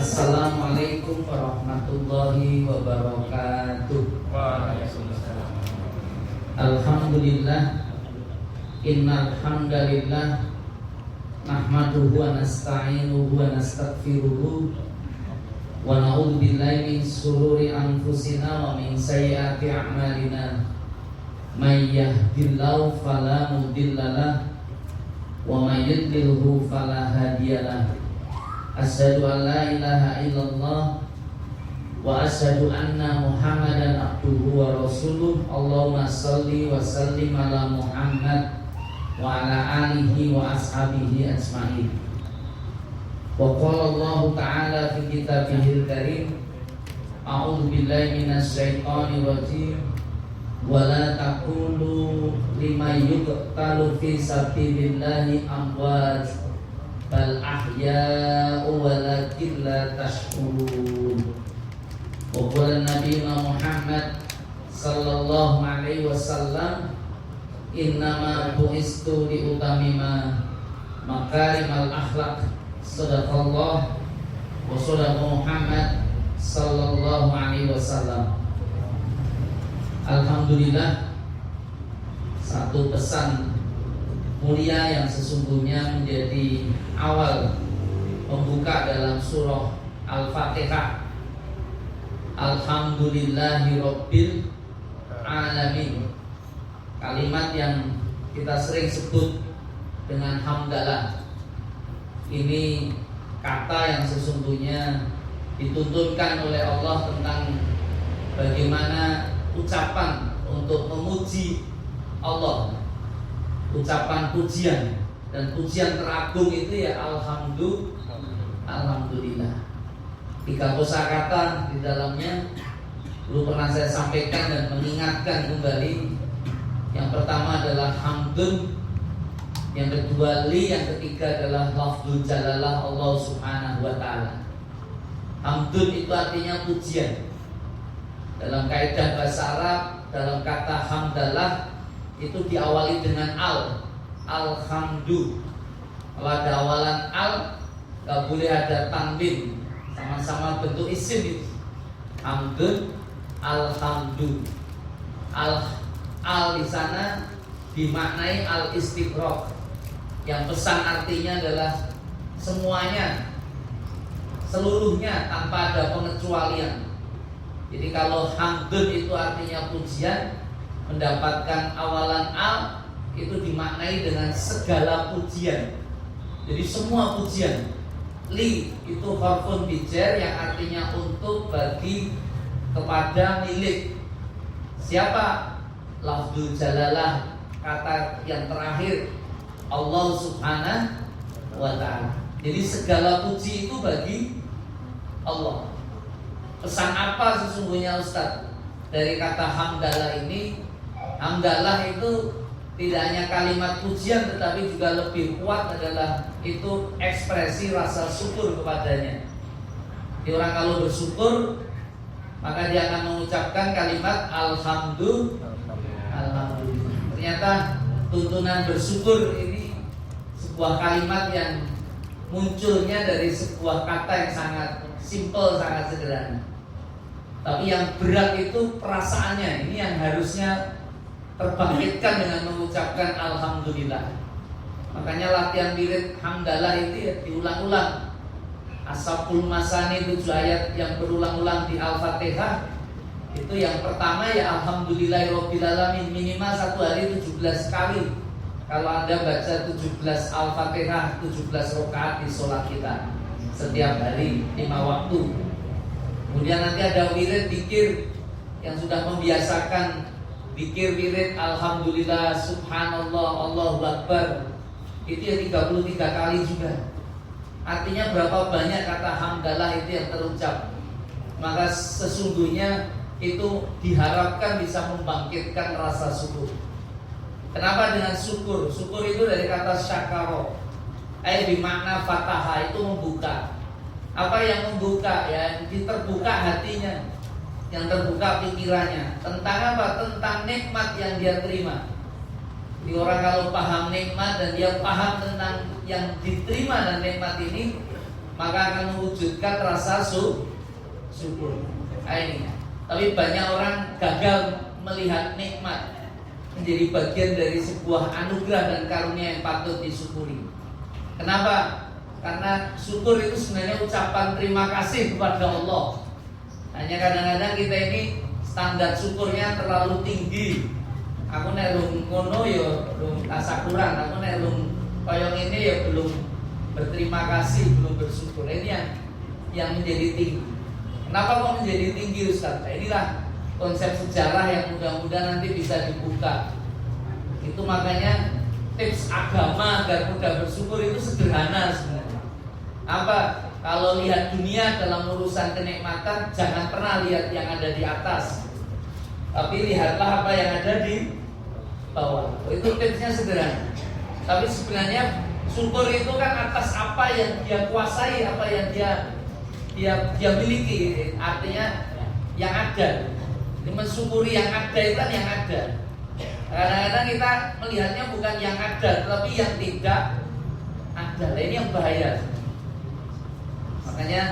Assalamualaikum warahmatullahi wabarakatuh. Waalaikumsalam. Alhamdulillah, innal hamdalillah nahmaduhu wa nasta'inuhu wa nastaghfiruhu wa na'udzu billahi min shururi anfusina wa min sayyiati a'malina. May yahdihillahu fala mudhillalah wa may yudlilhu fala hadiyalah. Asyhadu an la ilaha illallah wa asyhadu anna Muhammadan abduhu wa rasuluh. Allahumma shalli wa sallim ala Muhammad wa ala alihi wa ashabihi ajmain. Wa qala Allah ta'ala fi kitabihil karim, a'udzu billahi minasy syaithanir rajim, wa la taqulu liman yuqtalu fi sabilillahi amwat bal ahya'u walakin la tashkurun. Wa qala nabiyuna Muhammad sallallahu alaihi wasallam, innama bu'istu li utamima makarimal akhlaq. Sadaqallah wa sadaqa Muhammad sallallahu alaihi wasallam. Alhamdulillah, satu pesan mulia yang sesungguhnya menjadi awal pembuka dalam surah Al-Fatihah. Alhamdulillahi Rabbil Alamin. Kalimat yang kita sering sebut dengan hamdalah. Ini kata yang sesungguhnya dituntunkan oleh Allah tentang bagaimana ucapan untuk memuji Allah, ucapan pujian, dan pujian teragung itu ya alhamdulillah. 3 kosakata di dalamnya dulu pernah saya sampaikan dan mengingatkan kembali. Yang pertama adalah hamdun, yang kedua li, yang ketiga adalah lafzul jalalah Allah subhanahu wa ta'ala. Hamdun itu artinya pujian. Dalam kaidah bahasa Arab, dalam kata hamdalah itu diawali dengan alhamdu. Kalau ada awalan gak boleh ada tanwin, sama-sama bentuk isim itu. Hamdun, alhamdu. Al di sana dimaknai al-istighraq, yang pesan artinya adalah semuanya, seluruhnya tanpa ada pengecualian. Jadi kalau hamdun itu artinya pujian, mendapatkan awalan itu dimaknai dengan segala pujian. Jadi semua pujian. Li itu harfun bijar yang artinya untuk, bagi, kepada, milik. Siapa? Lafzul jalalah, kata yang terakhir, Allah subhanahu wa ta'ala. Jadi segala puji itu bagi Allah. Pesan apa sesungguhnya Ustaz dari kata hamdalah ini? Hamdalah itu tidak hanya kalimat pujian, tetapi juga lebih kuat adalah itu ekspresi rasa syukur kepadanya. Jadi orang kalau bersyukur, maka dia akan mengucapkan kalimat alhamdulillah. Ternyata tuntunan bersyukur ini sebuah kalimat yang munculnya dari sebuah kata yang sangat simple, sangat sederhana. Tapi yang berat itu perasaannya. Ini yang harusnya terbangkitkan dengan mengucapkan alhamdulillah. Makanya latihan wirid hamdalah itu ya diulang-ulang. Ashabul Masani 7 ayat yang berulang-ulang di Al-Fatihah. Itu yang pertama ya alhamdulillahirabbil alamin, minimal 1 hari 17 kali. Kalau Anda baca 17 Al-Fatihah, 17 rakaat di sholat kita setiap hari 5 waktu. Kemudian nanti ada wirid zikir yang sudah membiasakan zikir wirid alhamdulillah, subhanallah, Allahu akbar. Itu ya 33 kali juga. Artinya berapa banyak kata hamdalah itu yang terucap. Maka sesungguhnya itu diharapkan bisa membangkitkan rasa syukur. Kenapa dengan syukur? Syukur itu dari kata syakaro, bermakna fataha, itu membuka. Apa yang membuka? Ya, terbuka hatinya, yang terbuka pikirannya. Tentang apa? Tentang nikmat yang dia terima. Jadi orang kalau paham nikmat dan dia paham tentang yang diterima dan nikmat ini, maka akan mewujudkan rasa syukur. Ini. Tapi banyak orang gagal melihat nikmat menjadi bagian dari sebuah anugerah dan karunia yang patut disyukuri. Kenapa? Karena syukur itu sebenarnya ucapan terima kasih kepada Allah. Hanya kadang-kadang kita ini standar syukurnya terlalu tinggi. Aku nek ngono ya belum tasakuran, aku nek koyong ini ya belum berterima kasih, belum bersyukur. Ini yang menjadi tinggi. Kenapa kok menjadi tinggi, Ustaz? Nah, inilah konsep sejarah yang mudah-mudahan nanti bisa dibuka. Itu makanya tips agama agar mudah bersyukur itu sederhana sebenarnya. Apa? Kalau lihat dunia dalam urusan kenikmatan, jangan pernah lihat yang ada di atas, tapi lihatlah apa yang ada di bawah. Itu tipsnya sederhana. Tapi sebenarnya syukur itu kan atas apa yang dia kuasai, apa yang dia miliki. Artinya yang ada. Mensyukuri yang ada itu kan yang ada. Kadang-kadang kita melihatnya bukan yang ada, tetapi yang tidak ada. Ini yang bahaya. Makanya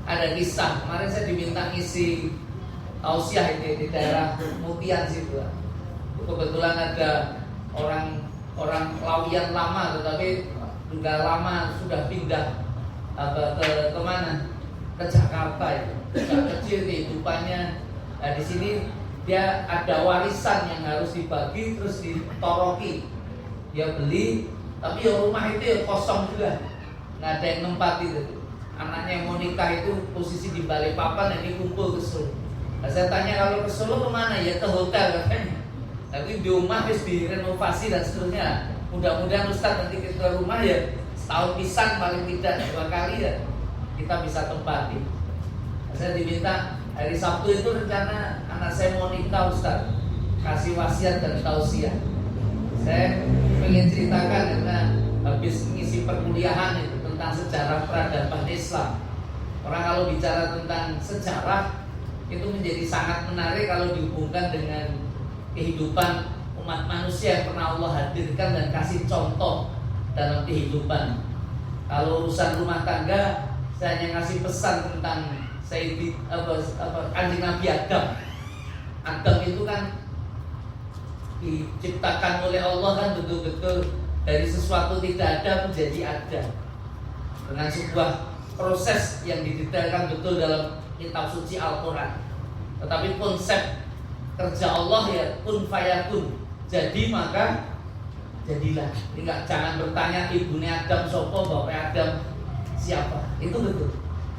ada kisah. Kemarin saya diminta ngisi tausiah di daerah Mutian situ. Kebetulan ada orang Lawian lama, tetapi sudah lama sudah pindah ke mana? Ke Jakarta itu. Sejak kecil kehidupannya. Nah, di sini dia ada warisan yang harus dibagi terus ditoroki. Dia beli, tapi ya rumah itu ya kosong juga, nggak ada yang nempat itu. Anaknya yang mau nikah itu posisi di Balikpapan, dan ini kumpul ke Solo. Nah, saya tanya kalau ke Solo kemana? Ya ke hotel katanya. Tapi di rumah harus direnovasi dan seterusnya. Mudah-mudahan Ustaz nanti ke rumah ya setahun pisan paling tidak 2 kali ya kita bisa tempati. Nah, saya diminta hari Sabtu itu rencana anak saya mau nikah, Ustaz, kasih wasiat dan tausiah. Saya pengen ceritakan karena habis mengisi perkuliahan itu tentang sejarah peradaban Islam. Orang kalau bicara tentang sejarah itu menjadi sangat menarik kalau dihubungkan dengan kehidupan umat manusia yang pernah Allah hadirkan dan kasih contoh dalam kehidupan. Kalau urusan rumah tangga, saya hanya ngasih pesan tentang Kanjeng Nabi Adam. Adam itu kan diciptakan oleh Allah kan betul-betul dari sesuatu tidak ada menjadi ada, dengan sebuah proses yang didetailkan betul dalam kitab suci Al-Quran. Tetapi konsep kerja Allah ya kun fayakun, jadi maka jadilah. Jangan bertanya ibunya Adam sopo, bapak Adam siapa, itu betul.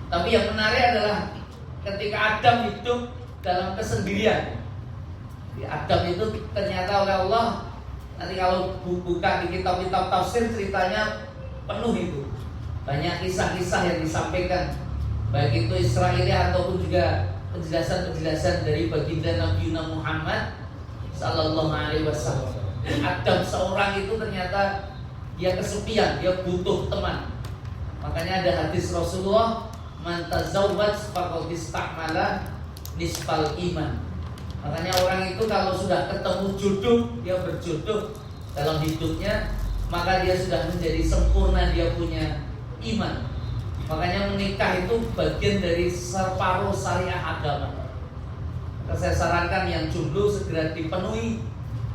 Tapi yang menarik adalah ketika Adam hidup dalam kesendirian. Adam itu ternyata oleh Allah, nanti kalau buka di kitab-kitab tafsir ceritanya penuh itu. Banyak kisah-kisah yang disampaikan, baik itu Israiliyah ataupun juga penjelasan-penjelasan dari baginda Nabi Muhammad sallallahu alaihi wasallam. Adam seorang itu ternyata dia kesepian, dia butuh teman. Makanya ada hadis Rasulullah, man tazawwaj faqad istakmala nisfal iman. Makanya orang itu kalau sudah ketemu jodoh, dia berjodoh dalam hidupnya, maka dia sudah menjadi sempurna, dia punya iman. Makanya menikah itu bagian dari separuh syariah agama. Maka saya sarankan yang jomblo segera dipenuhi,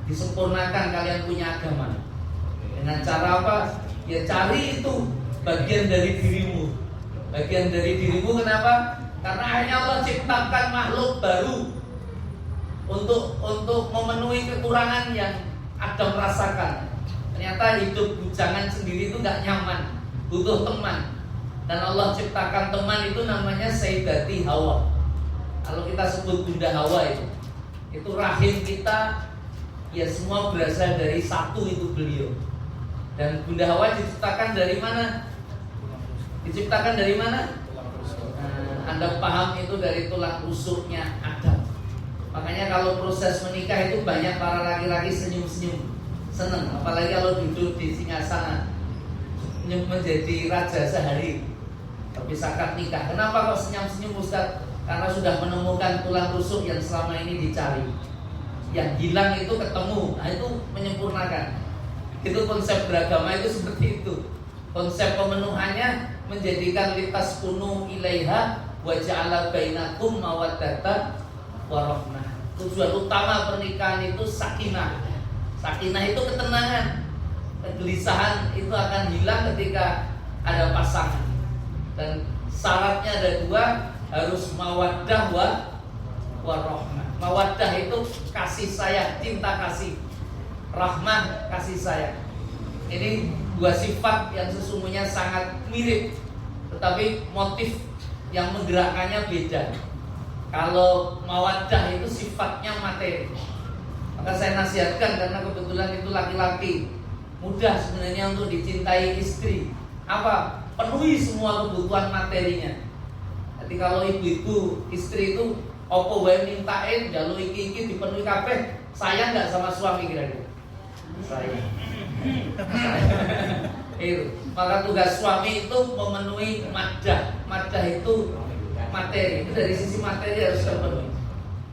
disempurnakan kalian punya agama. Dengan cara apa? Ya cari itu bagian dari dirimu. Bagian dari dirimu kenapa? Karena hanya Allah ciptakan makhluk baru untuk memenuhi kekurangan yang Adam rasakan. Ternyata hidup bujangan sendiri itu gak nyaman, butuh teman. Dan Allah ciptakan teman itu namanya Sayyidati Hawa. Kalau kita sebut Bunda Hawa itu rahim kita, ya semua berasal dari satu, itu beliau. Dan Bunda Hawa diciptakan dari mana? Diciptakan dari mana? Anda paham itu dari tulang rusuknya Adam. Makanya kalau proses menikah itu banyak para laki-laki senyum-senyum, seneng. Apalagi kalau duduk di singgasana menjadi raja sehari, habis akad nikah. Kenapa kok senyum-senyum, Ustaz? Karena sudah menemukan tulang rusuk yang selama ini dicari. Yang hilang itu ketemu. Nah itu menyempurnakan. Itu konsep beragama itu seperti itu. Konsep pemenuhannya menjadikan litaskunu ilaiha wa ja'ala bainakum mawaddatan warahmah. Tujuan utama pernikahan itu sakinah. Sakinah itu ketenangan. Kegelisahan itu akan hilang ketika ada pasangan. Dan syaratnya ada dua, harus mawaddah warahmah. Mawaddah itu kasih sayang, cinta kasih. Rahmah, kasih sayang. Ini dua sifat yang sesungguhnya sangat mirip, tetapi motif yang menggerakkannya beda. Kalau mawaddah itu sifatnya materi. Maka saya nasihatkan, karena kebetulan itu laki-laki, mudah sebenarnya untuk dicintai istri. Apa? Penuhi semua kebutuhan materinya. Jadi kalau ibu-ibu, istri itu opo wae mintain, jalur iki dipenuhi kabeh, sayang nggak sama suami kira-kira? Sayang. Itu. Maka tugas suami itu memenuhi maddah. Maddah itu materi. Itu dari sisi materi harus terpenuhi.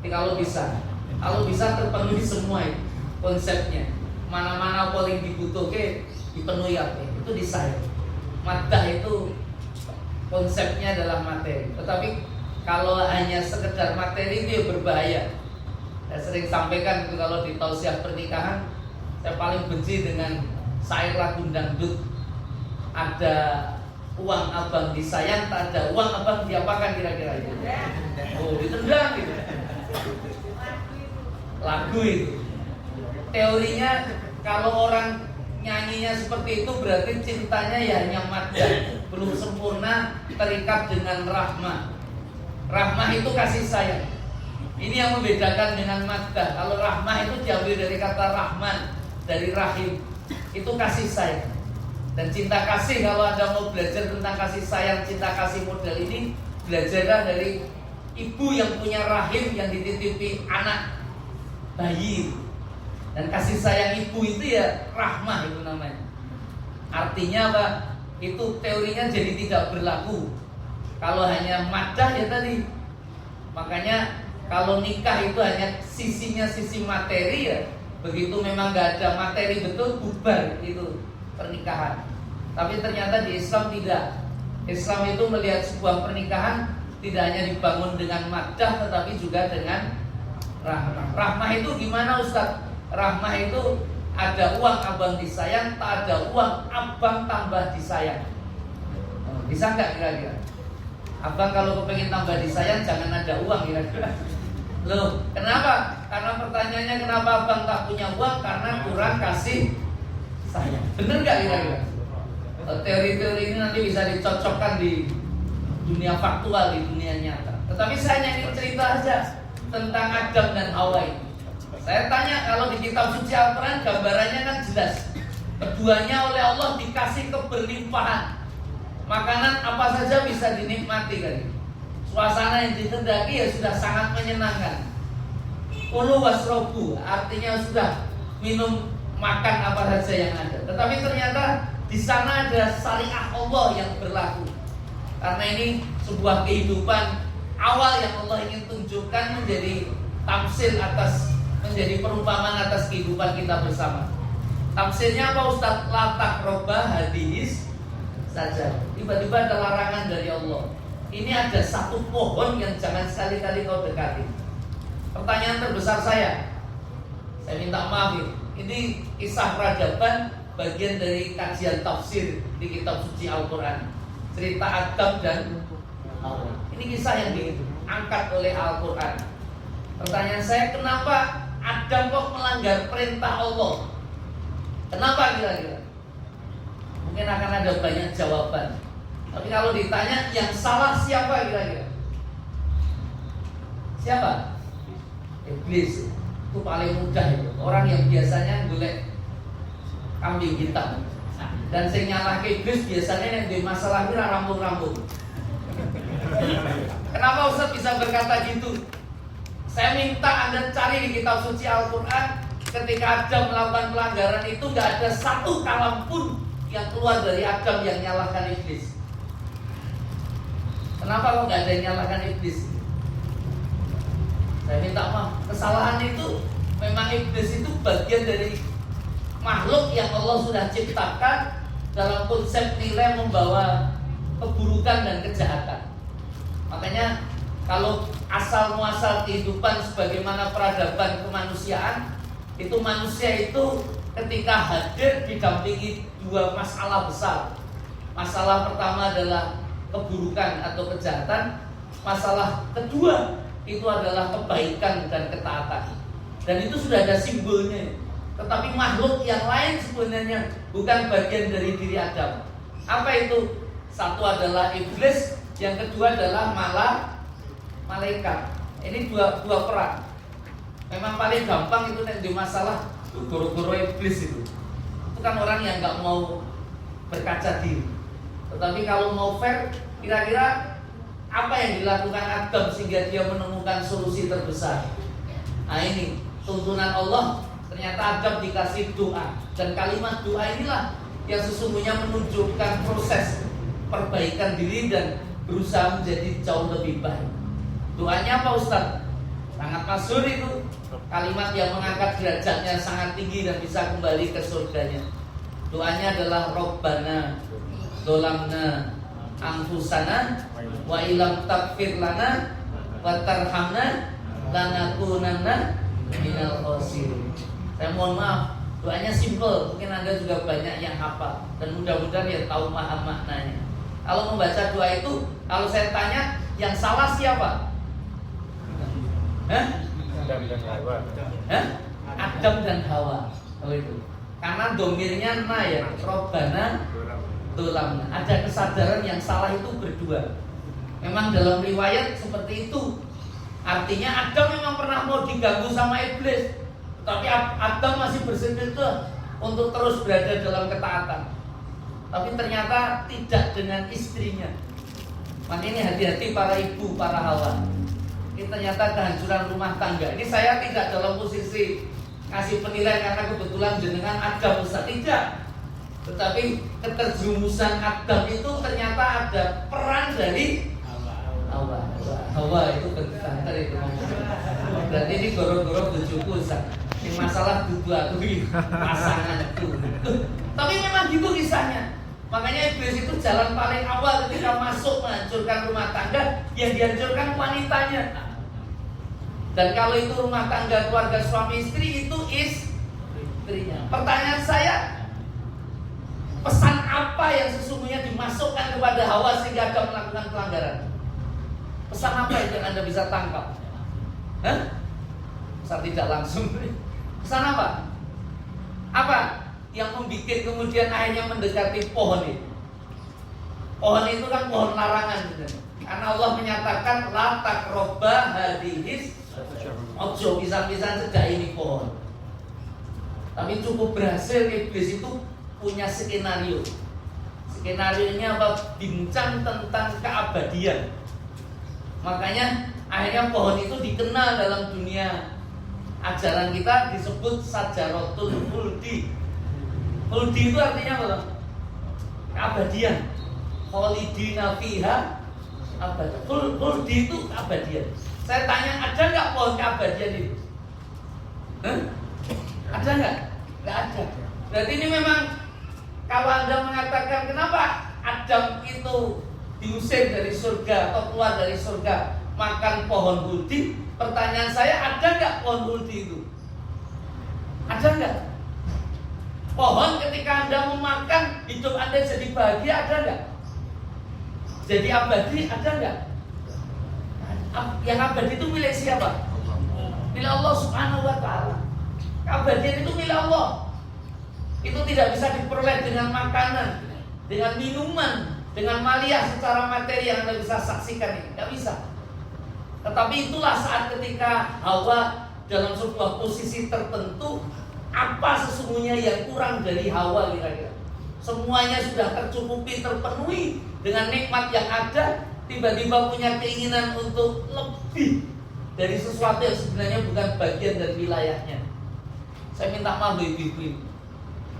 Jadi kalau bisa terpenuhi semua itu konsepnya. Mana-mana paling dibutuhkan dipenuhi apa? Itu disayang. Maddah itu konsepnya adalah materi. Tetapi kalau hanya sekedar materi itu ya berbahaya. Saya sering sampaikan itu kalau di tausiah pernikahan, saya paling benci dengan syair lagu dangdut. Ada uang abang disayang, tak ada uang abang diapakan kira-kira itu? Oh, ditendang gitu. Lagu itu. Teorinya kalau orang nyanyinya seperti itu berarti cintanya ya hanya maddah, belum sempurna terikat dengan rahmah. Rahmah itu kasih sayang. Ini yang membedakan dengan maddah. Kalau rahmah itu diambil dari kata rahman, dari rahim. Itu kasih sayang. Dan cinta kasih, kalau Anda mau belajar tentang kasih sayang, cinta kasih model ini, belajarlah dari ibu yang punya rahim yang dititipi anak bayi. Dan kasih sayang ibu itu ya rahmah itu namanya. Artinya apa? Itu teorinya jadi tidak berlaku kalau hanya maddah ya tadi. Makanya kalau nikah itu hanya sisinya sisi materi ya, begitu memang gak ada materi betul, bubar itu pernikahan. Tapi ternyata di Islam tidak. Islam itu melihat sebuah pernikahan tidak hanya dibangun dengan maddah, tetapi juga dengan rahmah. Rahmah itu gimana Ustaz? Rahmah itu ada uang abang disayang, tak ada uang abang tambah disayang. Bisa nggak kira-kira? Abang kalau kepengen tambah disayang jangan ada uang kira-kira. Loh, kenapa? Karena pertanyaannya kenapa abang tak punya uang? Karena kurang kasih sayang. Bener nggak kira-kira? Teori-teori ini nanti bisa dicocokkan di dunia faktual, di dunia nyata. Tetapi saya hanya ingin cerita aja tentang Adam dan Hawa ini. Saya tanya, kalau di kitab suci Al-Quran gambarannya kan jelas. Keduanya oleh Allah dikasih keberlimpahan. Makanan apa saja bisa dinikmati kan. Suasana yang dikehendaki ya sudah sangat menyenangkan. Kulu wasrobu, artinya sudah minum makan apa saja yang ada. Tetapi ternyata di sana ada syariah Allah yang berlaku. Karena ini sebuah kehidupan awal yang Allah ingin tunjukkan menjadi tamsil atas, menjadi perumpamaan atas kehidupan kita bersama. Tafsirnya apa Ustaz? Latak robah hadis saja. Tiba-tiba ada larangan dari Allah. Ini ada satu pohon yang jangan sekali-kali kau dekati. Pertanyaan terbesar saya minta maaf ini kisah peradaban, bagian dari kajian tafsir di kitab suci Al-Quran. Cerita Adam dan Hawa. Ini kisah yang diangkat oleh Al-Quran. Pertanyaan saya, kenapa Adam kok melanggar perintah Allah? Kenapa kira-kira? Mungkin akan ada banyak jawaban. Tapi kalau ditanya yang salah siapa kira-kira? Siapa? Iblis. Itu paling mudah itu. Orang yang biasanya golek kambing hitam. Dan sing nyalahke iblis biasanya yang di masalah kira rambut-rambut. Kenapa Ustaz bisa berkata gitu? Saya minta Anda cari di kitab suci Al-Quran, ketika Adam melakukan pelanggaran itu gak ada satu kalam pun yang keluar dari Adam yang nyalahkan iblis. Kenapa kok gak ada yang nyalahkan iblis? Saya minta maaf. Kesalahan itu memang iblis itu bagian dari makhluk yang Allah sudah ciptakan dalam konsep nilai membawa keburukan dan kejahatan. Makanya kalau asal muasal kehidupan sebagaimana peradaban kemanusiaan, itu manusia itu ketika hadir didampingi dua masalah besar. Masalah pertama adalah keburukan atau kejahatan. Masalah kedua itu adalah kebaikan dan ketaatan. Dan itu sudah ada simbolnya. Tetapi makhluk yang lain sebenarnya bukan bagian dari diri Adam. Apa itu? Satu adalah iblis, yang kedua adalah malaikat. Ini dua peran. Memang paling gampang itu di masalah guru-guru iblis itu. Itu kan orang yang nggak mau berkaca diri. Tetapi kalau mau fair, kira-kira apa yang dilakukan Adam sehingga dia menemukan solusi terbesar? Nah ini tuntunan Allah. Ternyata Adam dikasih doa, dan kalimat doa inilah yang sesungguhnya menunjukkan proses perbaikan diri dan berusaha menjadi jauh lebih baik. Doanya apa Ustaz? Sangat masyhur itu. Kalimat yang mengangkat derajatnya sangat tinggi dan bisa kembali ke surganya. Doanya adalah Rabbana Dolamna Anfusana wa ilam takfir lana wa tarhamna lanakunanna minal khosirin. Saya mohon maaf, doanya simple. Mungkin Anda juga banyak yang hafal, dan mudah-mudahan ya tahu paham maknanya. Kalau membaca doa itu, kalau saya tanya, yang salah siapa? Adam dan Hawa. Adam dan Hawa. Oh itu. Karena domirnya na ya, Robbana Dolamna. Ada kesadaran yang salah itu berdua. Memang dalam riwayat seperti itu. Artinya Adam memang pernah mau diganggu sama iblis, tapi Adam masih bersedia untuk terus berada dalam ketaatan. Tapi ternyata tidak dengan istrinya. Makanya ini hati-hati para ibu, para hawa. Ini ternyata kehancuran rumah tangga. Ini saya tidak dalam posisi ngasih penilaian karena kebetulan jenengan Adam Ustaz, tidak. Tetapi keterjerumusan Adam itu ternyata ada peran dari Hawa itu banter itu ngomong. Berarti ini goro-goro tujuku Ustaz. Ini masalah dudu aku pasangan itu. Tapi memang gitu kisahnya. Makanya iblis itu jalan paling awal ketika masuk menghancurkan rumah tangga, yang dihancurkan wanitanya. Dan kalau itu rumah tangga keluarga suami istri, itu istrinya. Pertanyaan saya, pesan apa yang sesungguhnya dimasukkan kepada Hawa sehingga Adam melakukan pelanggaran? Pesan apa yang Anda bisa tangkap? Pesan tidak langsung. Pesan apa? Apa yang membuat kemudian akhirnya mendekati pohon itu? Pohon itu kan pohon larangan, karena Allah menyatakan la taqraba hadhis, ojo pisah-pisah sejak ini pohon. Tapi cukup berhasil iblis itu punya skenario. Skenarionya apa? Bincang tentang keabadian. Makanya akhirnya pohon itu dikenal dalam dunia ajaran kita disebut Sajaratul Khuldi. Khuldi itu artinya apa? Keabadian. Khalidina fiha abad. Khuldi itu keabadian. Saya tanya, ada nggak pohon keabadian itu? Ada nggak? Nggak ada. Berarti ini memang, kalau Anda mengatakan kenapa Adam itu diusir dari surga atau keluar dari surga makan pohon khuldi, pertanyaan saya, ada nggak pohon khuldi itu? Ada nggak? Pohon ketika Anda memakan, hidup Anda jadi bahagia, ada nggak? Jadi abadi, ada nggak? Yang abadi itu milik siapa? Milik Allah Subhanahu wa Ta'ala. Keabadian itu milik Allah. Itu tidak bisa diperoleh dengan makanan, dengan minuman, dengan maliyah secara materi yang Anda bisa saksikan ini. Tidak bisa. Tetapi itulah saat ketika Hawa dalam sebuah posisi tertentu, apa sesungguhnya yang kurang dari Hawa kira-kira? Semuanya sudah tercukupi, terpenuhi dengan nikmat yang ada, tiba-tiba punya keinginan untuk lebih dari sesuatu yang sebenarnya bukan bagian dari wilayahnya. Saya minta maaf ibu-ibu.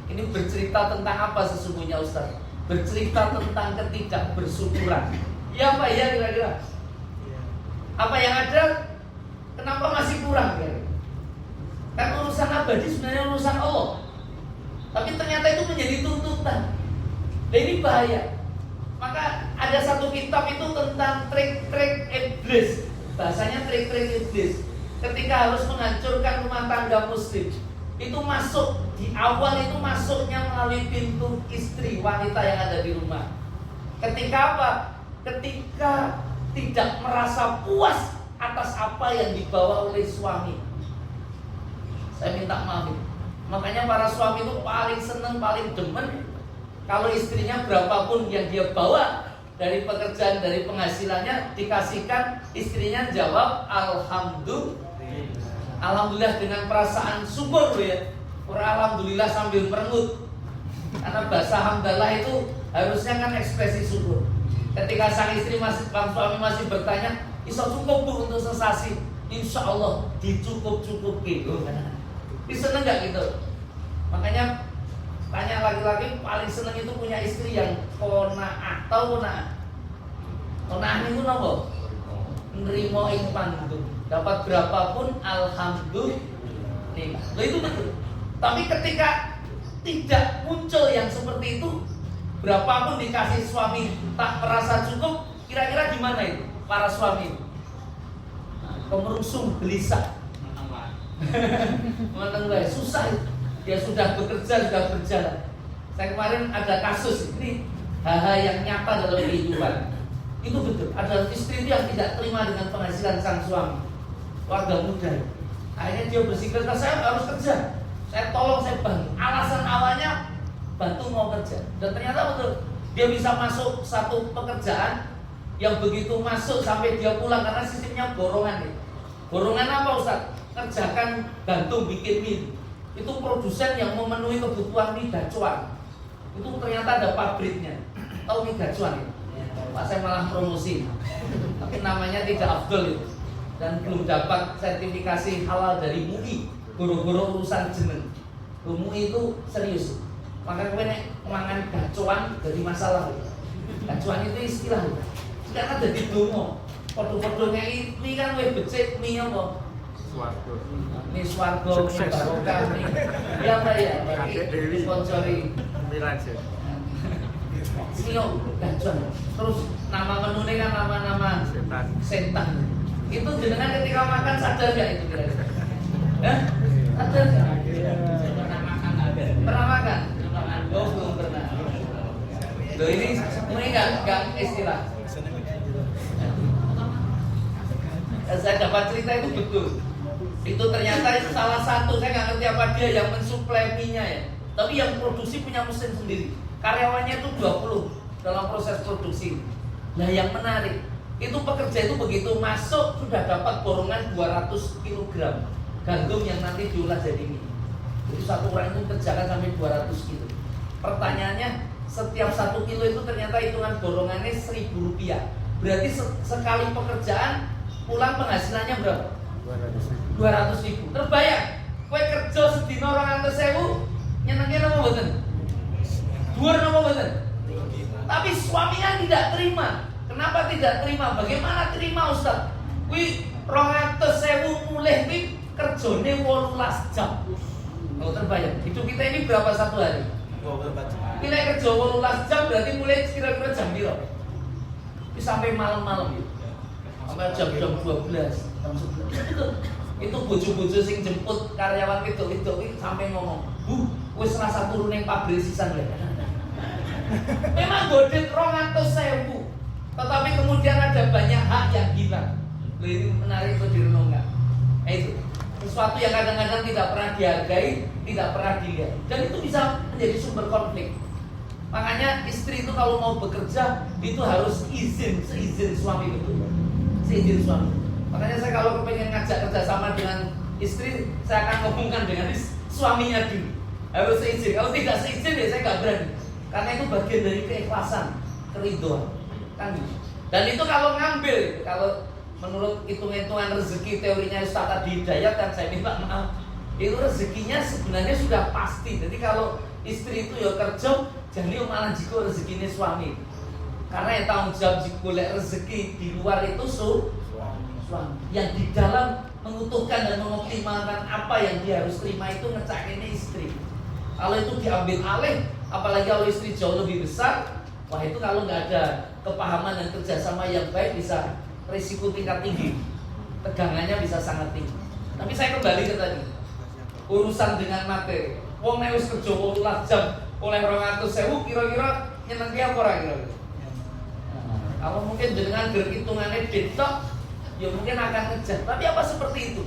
Ini bercerita tentang apa sesungguhnya Ustaz? Bercerita tentang ketidakbersyukuran. Ya Pak ya kira-kira? Apa yang ada? Kenapa masih kurang ya? Kan urusan abadi sebenarnya urusan Allah. Tapi ternyata itu menjadi tuntutan. Dan ini bahaya. Maka ada satu kitab itu tentang trik-trik iblis. Bahasanya trik-trik iblis. Ketika harus menghancurkan rumah tangga muslim, itu masuk di awal itu masuknya melalui pintu istri wanita yang ada di rumah. Ketika apa? Ketika tidak merasa puas atas apa yang dibawa oleh suami. Saya minta maaf. Makanya para suami itu paling seneng, paling demen kalau istrinya berapapun yang dia bawa dari pekerjaan, dari penghasilannya dikasihkan, istrinya jawab alhamdulillah. Alhamdulillah dengan perasaan syukur ya. Alhamdulillah sambil merengut. Karena bahasa hamdalah itu harusnya kan ekspresi syukur. Ketika sang istri sang suami masih bertanya, iso cukup bu untuk sensasi? Insya Allah dicukup-cukup gitu. Seneng gak gitu? Makanya tanya laki-laki paling seneng itu punya istri yang kona'ah. Tahu kona'ah? Kona'ah itu apa? Nerimo ing pandung. Dapat berapapun alhamdulillah. Loh itu betul. Tapi ketika tidak muncul yang seperti itu, berapapun dikasih suami tak merasa cukup, kira-kira gimana itu para suami? Kemerungsung, gelisah. Menengah susah itu. Dia sudah bekerja, sudah berjalan. Saya kemarin ada kasus ini hal-hal yang nyata dalam kehidupan. Itu betul. Ada istri itu yang tidak terima dengan penghasilan sang suami. Warga muda. Akhirnya dia bersikeras, saya harus kerja. Saya tolong, saya bantu. Alasan awalnya bantu mau kerja. Dan ternyata betul. Dia bisa masuk satu pekerjaan yang begitu masuk sampai dia pulang karena sistemnya borongan ya. Borongan apa Ustaz? Kerjakan gantung bikin mie. Itu produsen yang memenuhi kebutuhan mie gacuan. Itu ternyata ada pabriknya. Tahu mie gacuan ya? Pak saya malah promosi. Tapi namanya tidak afdol itu. Dan belum dapat sertifikasi halal dari MUI. Goro-goro urusan jeneng. MUI itu serius. Maka kowe nek mangan gacuan jadi masalah. Gacuan itu istilah. Karena jadi donga. Foto-foto ngeki mie kan kowe becik mie apa? Swarga. Mie swarga, mie barokah, mie. Ya Pak ya, sponsori Miraja. Mio gacuan. Terus nama menune kan nama-nama setan. Itu jenengan ketika makan sadar gak itu kira-kira? Hah? Sadar gak? Pernah makan? Oh belum pernah. Loh ini enggak istilah. Saya dapat cerita itu betul. Itu ternyata itu salah satu, saya nggak ngerti apa dia yang mensuplai mie-nya ya. Tapi yang produksi punya mesin sendiri. Karyawannya itu 20 dalam proses produksi. Nah yang menarik, itu pekerja itu begitu masuk sudah dapat borongan 200 kg gandum yang nanti diolah jadi mie. Jadi satu orang itu kerjakan sampai 200 kg. Pertanyaannya, setiap 1 kilo itu ternyata hitungan borongannya Rp1.000. Berarti sekali pekerjaan pulang penghasilannya berapa? 200.000. Terbayang, kowe kerja sedina 200.000, nyenengin apa mboten? Dhuwur apa mboten? Tapi suaminya tidak terima. Kenapa tidak terima? Bagaimana terima Ustaz? Kuwi 200.000 mulih kuwi kerjane 18 jam. Oh terbayang, hidup kita ini berapa satu hari? 24 jam. Kita kerja 18 jam berarti mulai kira-kira jam piro? Ini sampai malam-malam gitu. Sampai jam 12, jam 11. Itu bojo-bojo sing jemput karyawan wedok-wedok iki sampai ngomong, "Bu, wis rasa turun ning pabrik sisan lho." Memang godhet 200.000. Tetapi kemudian ada banyak hak yang hilang. Loh ini menarik untuk direnungkan. Itu sesuatu yang kadang-kadang tidak pernah dihargai, tidak pernah dilihat, dan itu bisa menjadi sumber konflik. Makanya istri itu kalau mau bekerja itu harus seizin suami betul. Seizin suami. Makanya saya kalau pengen ngajak kerjasama dengan istri, saya akan ngomongkan dengan suaminya dulu. Harus seizin. Kalau tidak seizin ya saya nggak berani. Karena itu bagian dari keikhlasan, keridhaan. Kan gitu. Dan itu kalau ngambil, kalau menurut hitung-hitungan rezeki teorinya Ustaz Adi Hidayat yang saya minta maaf, itu rezekinya sebenarnya sudah pasti. Jadi kalau istri itu ya kerja, jadi malah jika rezekinya suami. Karena yang tanggung jawab golek rezeki di luar itu suami. Yang di dalam mengutuhkan dan mengoptimalkan apa yang dia harus terima itu ngecak ini istri. Kalau itu diambil alih, apalagi kalau istri jauh lebih besar, Wah itu kalau nggak ada kepahaman dan kerjasama yang baik bisa risiko tingkat tinggi, tegangannya bisa sangat tinggi. Tapi saya kembali ke tadi, urusan dengan materi. Wong nek wis kerja 18 jam oleh 200.000 kira-kira nyenengi apa ora kira-kira? Kalau mungkin dengan berhitungannya detok, ya mungkin akan ngejar. Tapi apa seperti itu?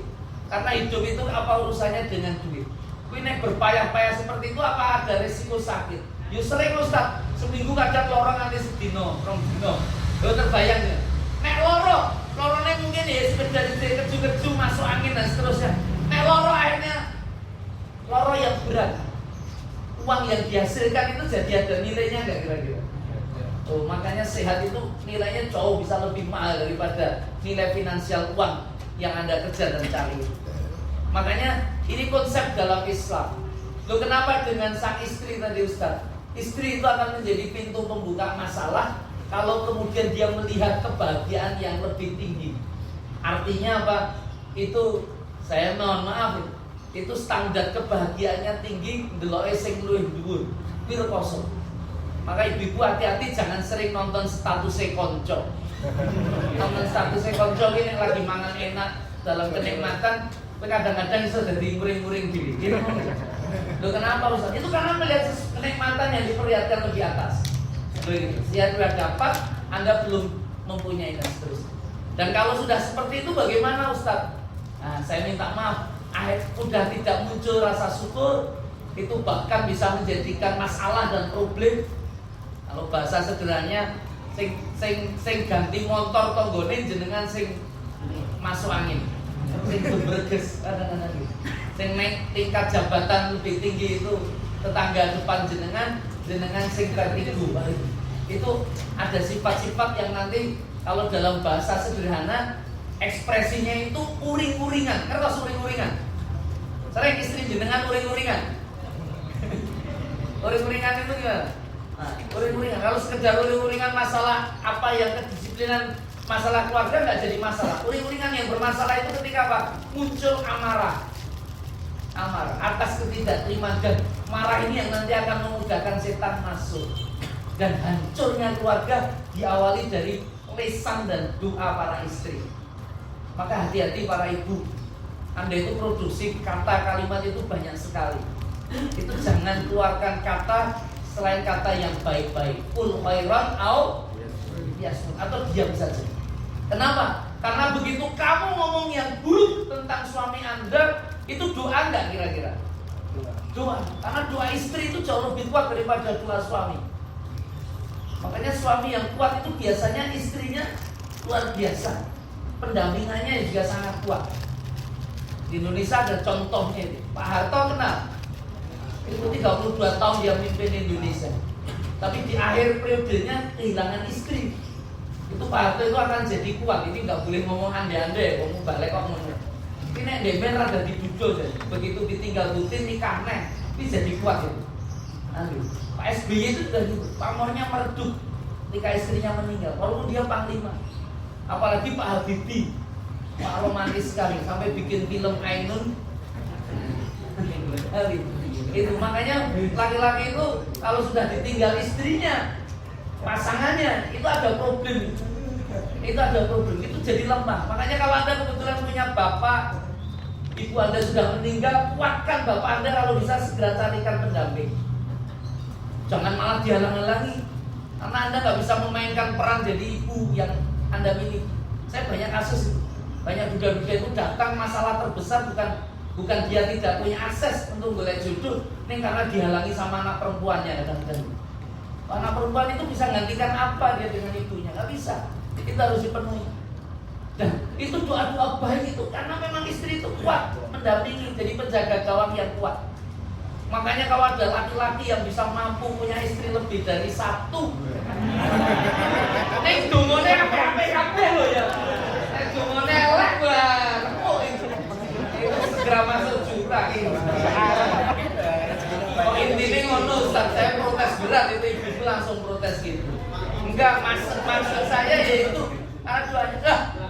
Karena hidup itu apa urusannya dengan duit? Kuwi nek berpayah-payah seperti itu apa ada risiko sakit? Yo sering Ustaz, seminggu kadang lorong nganti sedino, rong dino. Lho terbayang ya? Nek lorone mungkin ya sekedar keju-keju masuk angin dan seterusnya. Nek loro akhirnya loro yang berat. Uang yang dihasilkan itu jadi ada nilainya enggak kira-kira? Oh, makanya sehat itu nilainya jauh bisa lebih mahal daripada nilai finansial uang yang Anda kerja dan cari. Makanya ini konsep dalam Islam. Loh kenapa dengan sang istri tadi Ustaz? Istri itu akan menjadi pintu pembuka masalah kalau kemudian dia melihat kebahagiaan yang lebih tinggi. Artinya apa? Itu saya mohon maaf, itu standar kebahagiaannya tinggi, ndeloke sing luwih dhuwur. Kuwi rekoso. Maka ibu-ibu hati-hati jangan sering nonton statusnya konco. Nonton statusnya konco ini lagi mangan enak dalam kenikmatan, kadang-kadang bisa jadi muring-muring diri. Loh kenapa Ustaz? Itu karena melihat kenikmatan yang diperlihatkan lebih atas. Dia sudah dapat, Anda belum mempunyai dan seterusnya. Dan kalau sudah seperti itu bagaimana Ustaz? Nah, saya minta maaf, sudah tidak muncul rasa syukur, itu bahkan bisa menjadikan masalah dan problem. Kalau bahasa sederhananya, sing ganti motor tonggone jenengan sing masuk angin, sing berges kadang-kadang gitu. Sing naik tingkat jabatan lebih tinggi itu tetangga depan jenengan sing tertipu. Itu ada sifat-sifat yang nanti kalau dalam bahasa sederhana ekspresinya itu uring-uringan. Ngertos uring-uringan? Sering istri jenengan uring-uringan. Uring-uringan itu gimana? Nah, uring-uringan. Kalau sekedar uring-uringan masalah apa yang kedisiplinan masalah keluarga nggak jadi masalah. Uring-uringan yang bermasalah itu ketika apa? Muncul amarah atas ketidakterimaan, dan marah ini yang nanti akan memudahkan setan masuk, dan hancurnya keluarga diawali dari lisan dan doa para istri. Maka hati-hati para ibu, Anda itu produksi kata kalimat itu banyak sekali. Itu jangan keluarkan kata selain kata yang baik-baik. Qul khairan au yasmut, atau diam saja. Kenapa? Karena begitu kamu ngomong yang buruk tentang suami Anda, itu doa enggak kira-kira? Doa. Karena doa istri itu jauh lebih kuat daripada doa suami. Makanya suami yang kuat itu biasanya istrinya luar biasa. Pendampingannya juga sangat kuat. Di Indonesia ada contohnya itu. Pak Harto kenal. Itu 32 tahun dia memimpin Indonesia. Tapi di akhir periodenya kehilangan istri. Itu Pak Harto itu akan jadi kuat. Ini nggak boleh ngomong ande-ande, ngomong balik kok ngomong. Ini nek demen rada dibujul jadi. Begitu ditinggal rutin nikah neh, ini jadi kuat itu. Pak SBY itu sudah gitu, pamornya meredup ketika istrinya meninggal, walaupun dia panglima. Apalagi Pak Habibie, Pak romantis sekali, sampai bikin film Ainun. Itu makanya laki-laki itu kalau sudah ditinggal istrinya, pasangannya, itu ada problem. Itu jadi lemah. Makanya kalau Anda kebetulan punya bapak, ibu Anda sudah meninggal, kuatkan bapak Anda, kalau bisa segera carikan pendamping. Jangan malah dihalang-halangi, karena Anda nggak bisa memainkan peran jadi ibu yang Anda miliki. Saya banyak kasus, banyak duda-duda itu datang, masalah terbesar bukan dia tidak punya akses untuk golek jodoh, ini karena dihalangi sama anak perempuannya kadang-kadang. Anak perempuan itu bisa gantikan apa dia dengan ibunya? Nggak bisa. Itu harus dipenuhi. Dan itu doa-doa baik itu, karena memang istri itu kuat mendampingi, jadi penjaga gawang yang kuat. Makanya kalau ada laki-laki yang bisa mampu punya istri lebih dari satu, nek dungone ape-ape kabeh lho ya. Nek dungone elek banget, itu segera masuk jurang ini. Oh intinya ngono Ustaz, saya protes berat itu, ibu langsung protes gitu. Enggak, maksud saya yaitu aduh,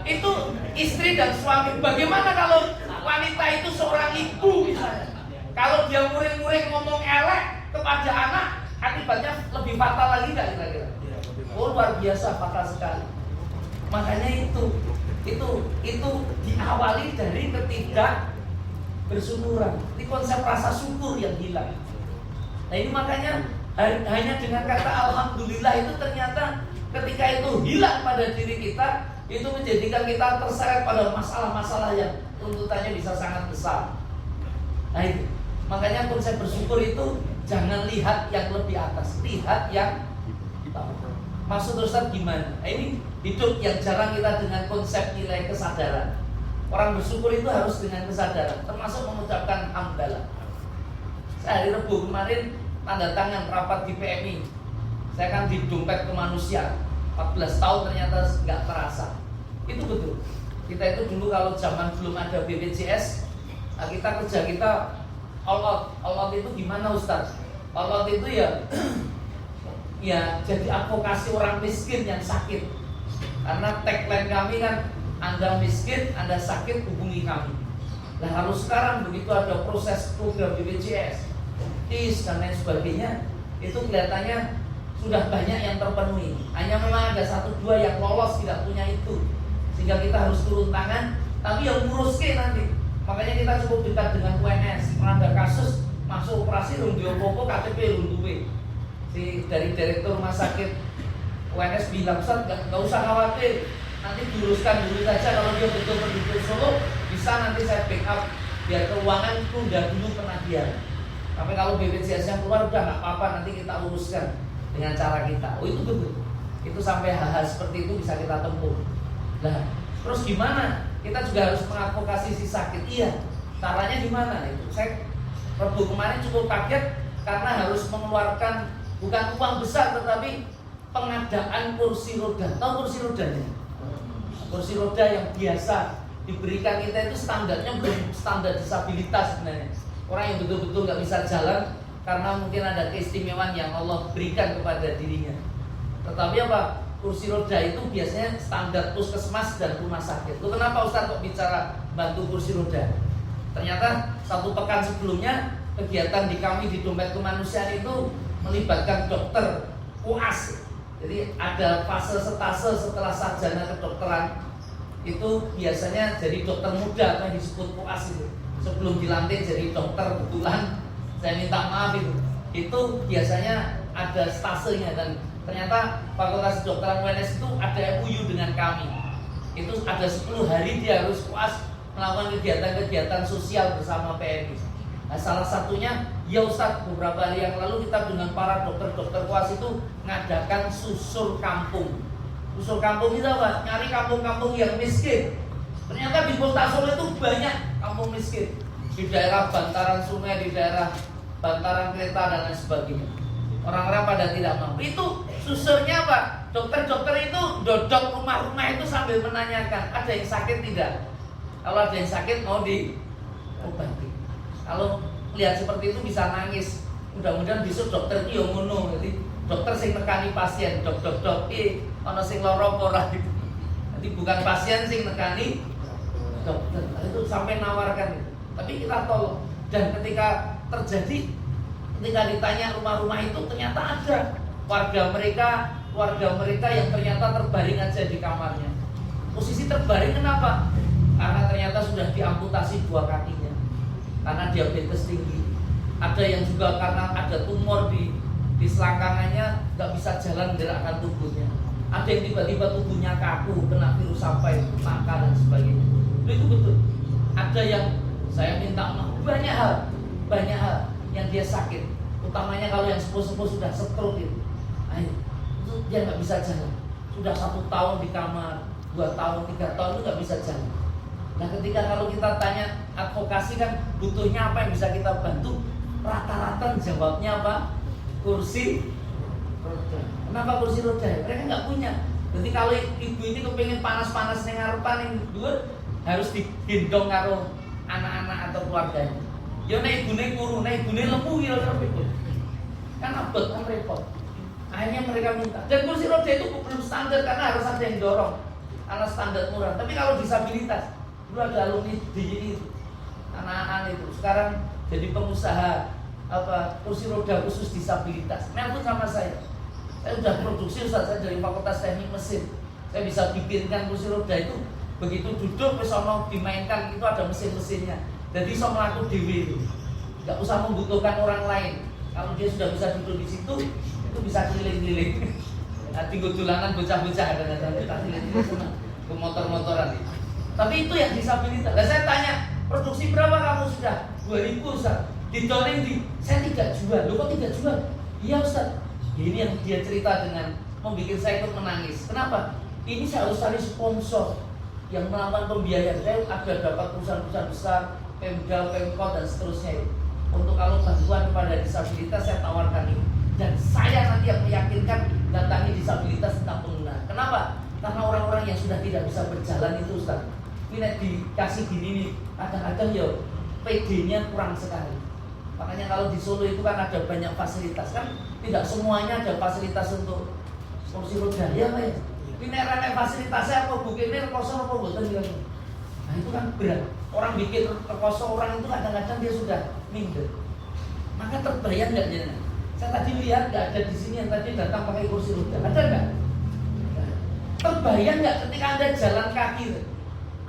itu istri dan suami. Bagaimana kalau wanita itu seorang ibu misalnya? Kalau dia muring-muring ngomong elek kepada anak, akibatnya lebih fatal lagi nggak kira-kira? Oh luar biasa, fatal sekali. Makanya itu diawali dari ketidak bersyukuran. Ini konsep rasa syukur yang hilang. Nah ini makanya hanya dengan kata alhamdulillah itu ternyata ketika itu hilang pada diri kita, itu menjadikan kita terseret pada masalah-masalah yang tuntutannya bisa sangat besar. Nah itu makanya konsep bersyukur itu jangan lihat yang lebih atas, lihat yang bawah. Maksud Ustaz gimana? Nah, ini hidup yang jarang kita dengan konsep nilai kesadaran. Orang bersyukur itu harus dengan kesadaran, termasuk mengucapkan hamdalah. Saya hari Rabu kemarin tanda tangan rapat di PMI. Saya kan di dompet kemanusiaan 14 tahun ternyata nggak terasa. Itu betul. Kita itu dulu kalau zaman belum ada BPJS, kita kerja kita all out. All out itu gimana Ustaz? All out itu ya ya jadi advokasi orang miskin yang sakit. Karena tagline kami kan, Anda miskin, Anda sakit, hubungi kami. Nah kalau sekarang begitu ada proses program BPJS, TIS dan lain sebagainya, itu kelihatannya sudah banyak yang terpenuhi. Hanya memang ada 1-2 yang lolos tidak punya itu, sehingga kita harus turun tangan. Tapi yang nguruskan nanti, makanya kita cukup dekat dengan UNS. Pernah ada kasus masuk operasi runduh popo KTP runduh. Si dari direktur rumah sakit UNS bilang, Ustaz nggak usah khawatir, nanti diuruskan dulu saja. Kalau dia betul penduduk Solo, bisa nanti saya backup biar keuangan tunda dulu penagihan. Tapi kalau BPJS yang keluar udah nggak apa-apa, nanti kita uruskan dengan cara kita. Oh itu betul. Itu sampai hal-hal seperti itu bisa kita tempuh. Nah, terus gimana? Kita juga harus mengadvokasi si sakit. Iya. Caranya gimana? Itu saya Rabu kemarin cukup kaget karena harus mengeluarkan bukan uang besar tetapi pengadaan kursi roda. Tahu kursi rodanya? Kursi roda yang biasa diberikan kita itu standarnya belum standar disabilitas sebenarnya. Orang yang betul-betul nggak bisa jalan karena mungkin ada keistimewaan yang Allah berikan kepada dirinya. Tetapi apa? Kursi roda itu biasanya standar puskesmas dan rumah sakit. Lu kenapa Ustaz kok bicara bantu kursi roda? Ternyata 1 pekan sebelumnya kegiatan di kami di Dompet Kemanusiaan itu melibatkan dokter UAS. Jadi ada fase setase setelah sarjana kedokteran itu biasanya jadi dokter muda yang disebut UAS itu. Sebelum dilantik jadi dokter kebetulan saya minta maaf itu biasanya ada stasenya. Dan ternyata Fakultas Kedokteran UNS itu ada MOU dengan kami. Itu ada 10 hari dia harus UAS melakukan kegiatan-kegiatan sosial bersama PMI. Nah, salah satunya ya Ustadz, beberapa hari yang lalu kita dengan para dokter-dokter UAS itu mengadakan susur kampung. Susur kampung itu apa? Nyari kampung-kampung yang miskin. Ternyata di Kota Solo itu banyak kampung miskin. Di daerah bantaran sungai, di daerah bantaran kereta dan lain sebagainya. Orang-orang pada tidak mampu. Itu susurnya apa? Dokter-dokter itu dodok rumah-rumah itu sambil menanyakan, ada yang sakit tidak? Kalau ada yang sakit mau diobati. Kalau lihat seperti itu bisa nangis. Mudah-mudahan besok dokter itu yang ngono. Jadi dokter sing nekani pasien, dok ana sing lara ora gitu. Nanti bukan pasien sing nekani dokter. Itu sampai nawarkan itu. Tapi kita tolong. Dan ketika terjadi, ketika ditanya rumah-rumah itu ternyata ada warga mereka yang ternyata terbaring aja di kamarnya. Posisi terbaring kenapa? Karena ternyata sudah diamputasi 2 kakinya karena diabetes tinggi. Ada yang juga karena ada tumor di selangkangannya, nggak bisa jalan gerakkan tubuhnya. Ada yang tiba-tiba tubuhnya kaku, kena virus sampai maka dan sebagainya. Itu betul. Ada yang saya minta maaf, banyak hal yang dia sakit. Utamanya kalau yang sepuh-sepuh sudah stroke itu. Nah, itu dia nggak bisa jalan. Sudah 1 tahun di kamar, 2 tahun, 3 tahun itu nggak bisa jalan. Nah ketika kalau kita tanya advokasi kan butuhnya apa yang bisa kita bantu, rata-rata jawabnya apa? Kursi roda. Kenapa kursi roda? Mereka nggak punya. Jadi kalau ibu ini kepengen panas-panas ning ngarepan ning dhuwur, harus digendong karo anak-anak atau keluarganya. Ya nek ibune kuru, nek ibune lemu ya repot. Kan abot kan repot. Akhirnya mereka minta. Dan kursi roda itu belum standar karena harus ada yang dorong. Karena standar murah. Tapi kalau disabilitas, dulu ada alumni di anak-anak itu sekarang jadi pengusaha kursi roda khusus disabilitas. Nelpon sama saya, Saya sudah produksi Ustaz, saya dari Fakultas Teknik Mesin. Saya bisa bikinkan kursi roda itu begitu duduk wis ono dimainkan itu ada mesin-mesinnya. Jadi iso mlaku dhewe itu. Enggak usah membutuhkan orang lain. Kalau dia sudah bisa duduk di situ, itu bisa keliling-keliling. Nah, tinggal dolanan bocah-bocah kadang-kadang kita keliling-keliling senang ke motor-motoran. Tapi itu yang disabilitas. Nah, saya tanya, produksi berapa kamu sudah? 2000 Ustaz. Ditolong di, saya tidak jual. Loh kok tidak jual? Iya Ustaz. Ini yang dia cerita dengan membuat saya ikut menangis. Kenapa? Ini saya harus cari sponsor yang melakukan pembiayaan. Saya ada dapat perusahaan-perusahaan besar, Pemda, Pemkot dan seterusnya. Untuk kalau bantuan kepada disabilitas saya tawarkan ini. Dan saya nanti yang meyakinkan datangi disabilitas tentang penggunaan. Kenapa? Karena orang-orang yang sudah tidak bisa berjalan itu Ustaz, ini dikasih gini nih, kadang-kadang ya PD-nya kurang sekali. Makanya kalau di Solo itu kan ada banyak fasilitas kan, tidak semuanya ada fasilitas untuk kursi roda ya Pak ya. Ini rene fasilitasnya apa bukitnya kosong apa boten ya. Nah itu kan berat. Orang bikin kosong orang itu kadang-kadang dia sudah minder. Maka terbayang nggak ya? Saya tadi lihat nggak ada di sini yang tadi datang pakai kursi roda, ada nggak? Terbayang nggak ketika Anda jalan kaki?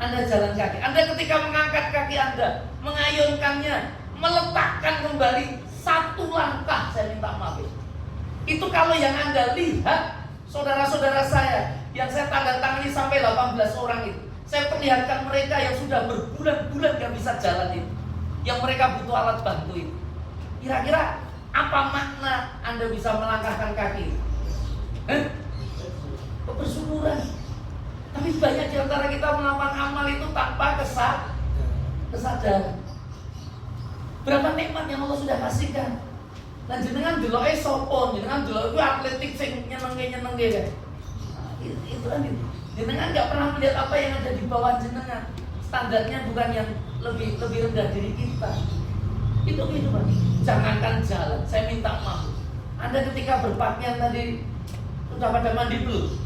Anda jalan kaki, Anda ketika mengangkat kaki Anda, mengayunkannya, meletakkan kembali satu langkah, saya minta maaf. Itu kalau yang Anda lihat, saudara-saudara saya yang saya tanda tangani sampai 18 orang itu, saya perlihatkan mereka yang sudah berbulan-bulan gak bisa jalan itu, yang mereka butuh alat bantu itu. Kira-kira apa makna Anda bisa melangkahkan kaki? Kebersyukuran. Tapi banyak di antara kita melakukan amal itu tanpa kesadaran. Berapa nikmat yang Allah sudah kasihkan. Dan jenengan deloke sapa, jenengan delok kuwi atletik sing nyenengke kan. Itu kan itu. Jenengan enggak pernah melihat apa yang ada di bawah jenengan. Standarnya bukan yang lebih rendah dari kita. Itu kehidupan. Jangankan jalan, saya minta maaf. Anda ketika berpakaian tadi sudah pada mandi belum?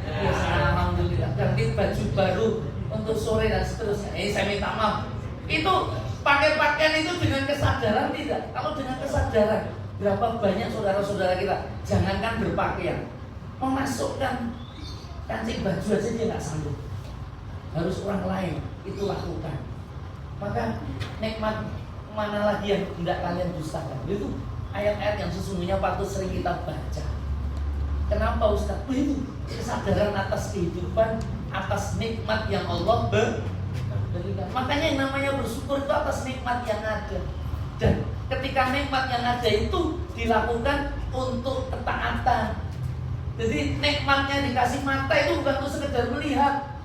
Ya, alhamdulillah. Ganti baju baru untuk sore dan seterusnya. Saya minta maaf. Itu pakai pakaian itu dengan kesadaran tidak? Kalau dengan kesadaran, berapa banyak saudara-saudara kita jangankan berpakaian, memasukkan kancing baju aja dia nggak sanggup. Harus orang lain itu lakukan. Maka nikmat mana lagi yang tidak kalian dustakan? Itu ayat-ayat yang sesungguhnya patut sering kita baca. Kenapa Ustaz? Itu kesadaran atas kehidupan, atas nikmat yang Allah berikan. Makanya yang namanya bersyukur itu atas nikmat yang ada. Dan ketika nikmat yang ada itu dilakukan untuk ketaatan. Jadi nikmatnya dikasih mata itu bukan untuk sekedar melihat.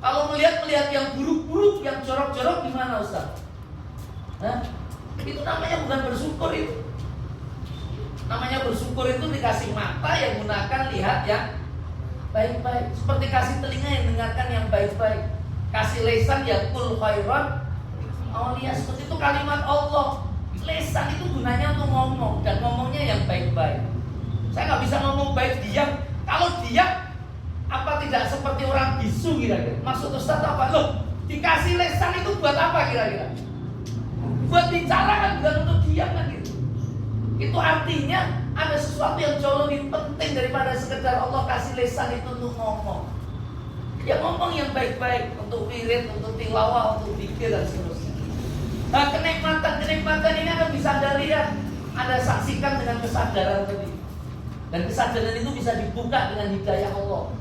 Kalau melihat yang buruk-buruk, yang jorok-jorok gimana Ustaz? Itu namanya bukan bersyukur itu. Namanya bersyukur itu dikasih mata yang gunakan lihat yang baik-baik. Seperti kasih telinga yang dengarkan yang baik-baik. Kasih lesan ya kul khairan awliya. Seperti itu kalimat Allah. Lesan itu gunanya untuk ngomong dan ngomongnya yang baik-baik. Saya nggak bisa ngomong baik diam. Kalau diam apa tidak seperti orang bisu kira-kira? Maksud Ustaz apa? Loh, dikasih lesan itu buat apa kira-kira? Buat bicara kan, bukan untuk diam kan gitu. Itu artinya ada sesuatu yang jauh lebih penting daripada sekedar Allah kasih lesan itu untuk ngomong. Ya ngomong yang baik-baik untuk wirid, untuk tilawah, untuk zikir dan seterusnya. Nah kenikmatan ini Anda bisa Anda lihat, Anda saksikan dengan kesadaran tadi. Dan kesadaran itu bisa dibuka dengan hidayah Allah.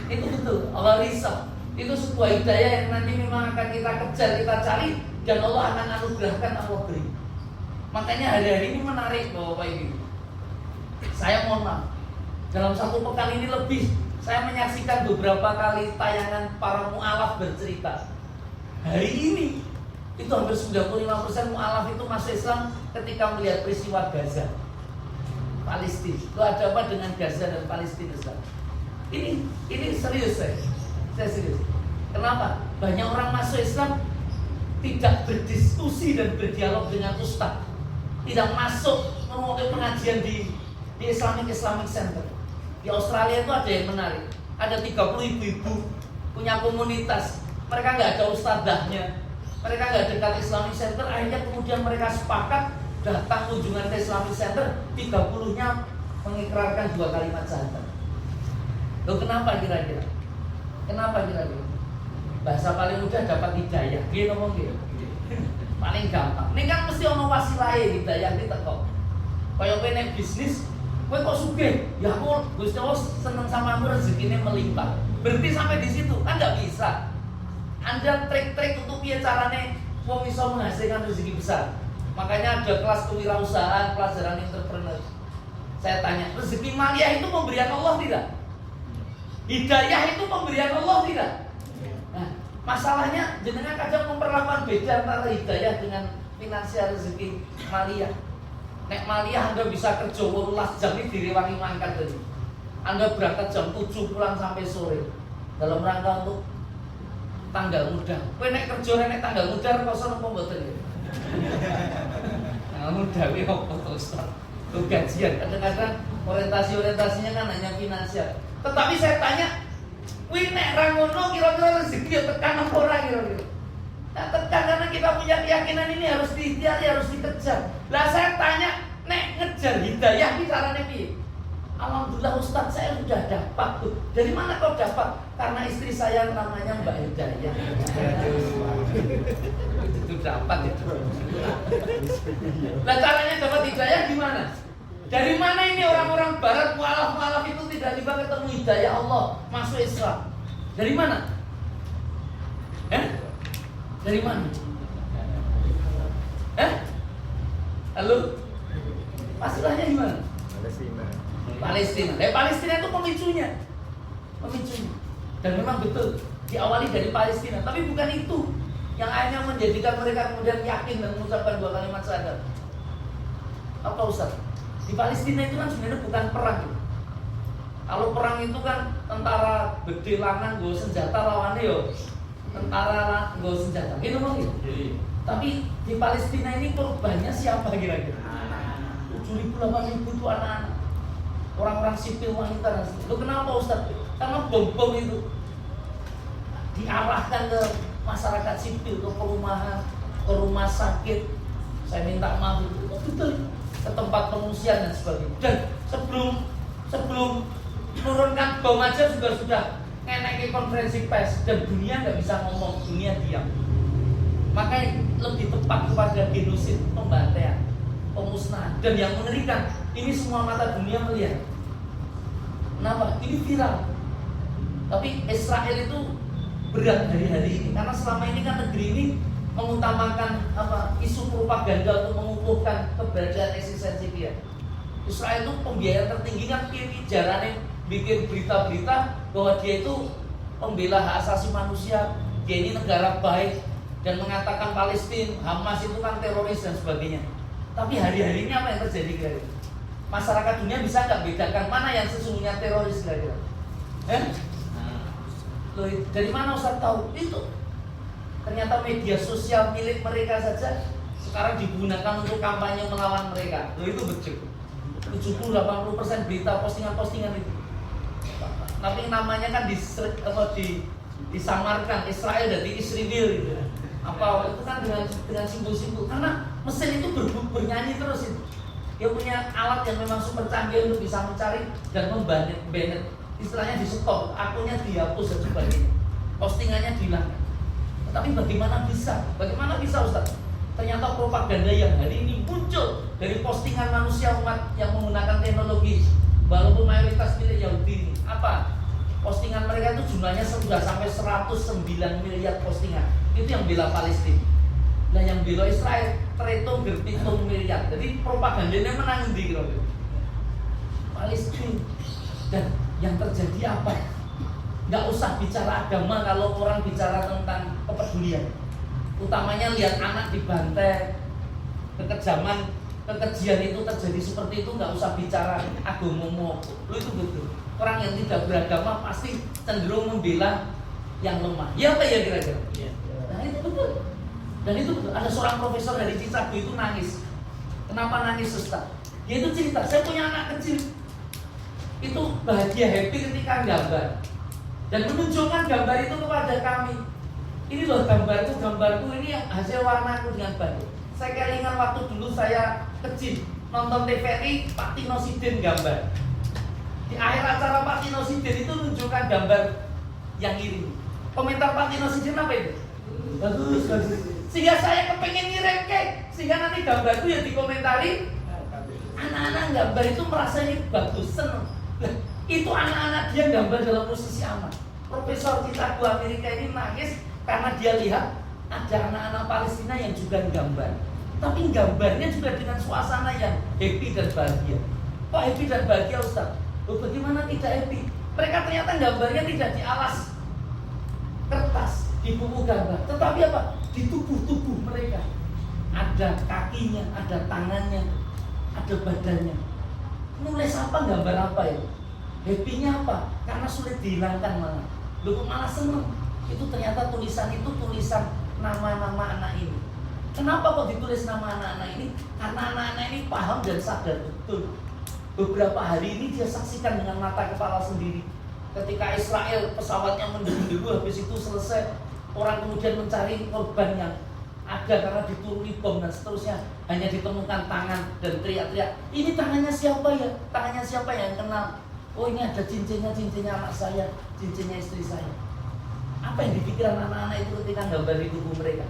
Itu betul, Allah risau. Itu sebuah hidayah yang nanti memang akan kita kejar, kita cari, dan Allah akan anugerahkan, Allah beri. Makanya hari-hari ini menarik Bapak Ibu. Saya mohon maaf, dalam satu pekan ini lebih saya menyaksikan beberapa kali tayangan para mu'alaf bercerita. Hari ini itu hampir 95% mu'alaf itu masuk Islam ketika melihat peristiwa Gaza, Palestina. Itu ada apa dengan Gaza dan Palestina? Ini serius saya serius. Kenapa? Banyak orang masuk Islam tidak berdiskusi dan berdialog dengan ustaz, tidak masuk mengikuti pengajian di Islamic Center. Di Australia itu ada yang menarik. Ada 30 ibu-ibu punya komunitas. Mereka nggak ada ustadzahnya. Mereka nggak dekat Islamic Center. Akhirnya kemudian mereka sepakat datang kunjungan ke Islamic Center. 30-nya mengikrarkan 2 kalimat syahadat. Loh kenapa kira-kira? Kenapa kira-kira? Bahasa paling mudah dapat hidayah. Dia ngomong gitu. Paling gampang. Ini kan mesti ono wasilahe hidayah iki teko. Kaya kowe nek bisnis, kowe kok sugih? Ya aku Gusti Allah seneng sama aku, rezekine melimpah. Berhenti sampai di situ kan nggak bisa. Anda trik-trik untuk piye carane wong bisa menghasilkan rezeki besar. Makanya ada kelas kewirausahaan, pelajaran entrepreneur. Saya tanya, rezeki maliyah itu pemberian Allah tidak? Hidayah itu pemberian Allah tidak? Nah, masalahnya jenengan kadang memperlakukan beda antara hidayah dengan finansial rezeki maliyah. Nek maliyah Anda bisa kerja 18 jam ini direwangi mangkat tadi. Anda berangkat jam 7 pulang sampai sore dalam rangka untuk tanggal muda. Kowe nek kerja nek tanggal muda kosong apa mboten ya? Tanggal muda kuwi opo to Ustaz? Itu gajian. Kadang-kadang orientasinya kan hanya finansial. Tetapi saya tanya, kuwi nek ra ngono kira-kira rezeki ya tekan apa ora kira-kira? Nah, tekan karena kita punya keyakinan ini harus diikhtiari, harus dikejar. Lah saya tanya, nek ngejar hidayah iki carane piye? Alhamdulillah Ustaz saya sudah dapat tuh. Dari mana kau dapat? Karena istri saya namanya Mbak Hidayah. Itu dapat itu. Lah caranya dapat hidayah gimana? Dari mana ini orang-orang barat mualaf-mualaf itu tiba-tiba ketemu hidayah Allah masuk Islam? Dari mana? Dari mana? Halo? Masalahnya gimana? Palestina. Palestina itu pemicunya. Dan memang betul diawali dari Palestina, tapi bukan itu yang akhirnya menjadikan mereka kemudian yakin dan mengucapkan 2 kalimat syahadat. Apa Ustaz? Di Palestina itu kan sebenarnya bukan perang. Kalau perang itu kan tentara gede lanang nggo senjata lawannya yo tentara nggo senjata. Gitu bang gitu. Tapi di Palestina ini korbannya siapa kira-kira? 7.000 8.000 itu anak-anak. Orang-orang sipil wanita. Loh kenapa Ustaz? Karena bom-bom itu diarahkan ke masyarakat sipil, ke perumahan, ke rumah sakit. Saya minta maaf itu betul, ke tempat pengungsian dan sebagainya. Dan sebelum menurunkan bom aja juga sudah ngenek konferensi pers dan dunia nggak bisa ngomong, dunia diam. Makanya lebih tepat kepada genosid, pembantaian, pemusnahan. Dan yang mengerikan, ini semua mata dunia melihat. Kenapa? Ini viral. Tapi Israel itu berat hari-hari ini karena selama ini kan negeri ini mengutamakan isu propaganda untuk mengukuhkan keberadaan eksistensi dia. Israel itu pembiayaan tertinggi kan jarane bikin berita-berita bahwa dia itu pembela hak asasi manusia, dia ini negara baik dan mengatakan Palestina, Hamas itu kan teroris dan sebagainya. Tapi hari-hari ini apa yang terjadi kira-kira? Masyarakat dunia bisa nggak bedakan mana yang sesungguhnya teroris kira-kira? Loh, dari mana Ustaz tahu? Itu ternyata media sosial milik mereka saja sekarang digunakan untuk kampanye melawan mereka. Loh, itu betul. 70-80% berita postingan-postingan itu. Tapi namanya kan disamarkan Israel dari Israel gitu. Apa itu kan dengan simbol-simbol karena mesin itu bernyanyi terus itu. Dia punya alat yang memang super canggih untuk bisa mencari dan membanet, istilahnya di stop, akunnya dihapus dan sebagainya, postingannya dihilangkan. Tapi bagaimana bisa Ustaz? Ternyata propaganda yang hari ini muncul dari postingan manusia umat yang menggunakan teknologi, walaupun mayoritas milik Yahudi ini. Apa? Postingan mereka itu jumlahnya sudah sampai 109 miliar postingan. Itu yang bela Palestina. Nah yang bela Israel terhitung berpitung miliar. Jadi propagandanya menang di Palestina. Dan yang terjadi apa? Nggak usah bicara agama kalau orang bicara tentang kepedulian. Utamanya lihat anak dibantai, kekejian itu terjadi seperti itu, nggak usah bicara agama. Lu itu betul. Orang yang tidak beragama pasti cenderung membela yang lemah. Ya apa ya kira-kira? Ya. Nah itu betul. Dan itu betul. Ada seorang profesor dari Cicabu itu nangis. Kenapa nangis Ustaz? Dia itu cerita, saya punya anak kecil. Itu bahagia, happy ketika gambar dan menunjukkan gambar itu kepada kami. Ini loh gambarku ini yang hasil warnaku dengan baik. Saya kelingan waktu dulu saya kecil, nonton TVRI Pak Tino Sidin gambar. Di akhir acara Pak Tino Sidin itu menunjukkan gambar yang ini. Komentar Pak Tino Sidin apa itu? Bagus, bagus. Sehingga saya kepengen ngirim sehingga nanti gambar itu yang dikomentari anak-anak gambar itu merasa ini bagus, seneng. Itu anak-anak dia gambar dalam posisi aman. Profesor Chicago Amerika ini nangis karena dia lihat ada anak-anak Palestina yang juga gambar. Tapi gambarnya juga dengan suasana yang happy dan bahagia. Kok happy dan bahagia Ustaz? Loh, bagaimana tidak happy? Mereka ternyata gambarnya tidak di alas kertas, di buku gambar, tetapi apa? Di tubuh-tubuh mereka. Ada kakinya, ada tangannya, ada badannya. Nulis apa, gambar apa ya? Happy-nya apa? Karena sulit dihilangkan malah. Loh, malah seneng. Itu ternyata tulisan itu tulisan nama-nama anak ini. Kenapa kok ditulis nama anak-anak ini? Karena anak-anak ini paham dan sadar betul. Beberapa hari ini dia saksikan dengan mata kepala sendiri. Ketika Israel pesawatnya menderu-deru, habis itu selesai, orang kemudian mencari korban yang ada karena dituruni bom dan seterusnya. Hanya ditemukan tangan dan teriak-teriak, ini tangannya siapa ya? Tangannya siapa yang kenal? Oh, ini ada cincinnya anak saya, cincinnya istri saya. Apa yang dipikiran anak-anak itu ketika gambar di tubuh mereka?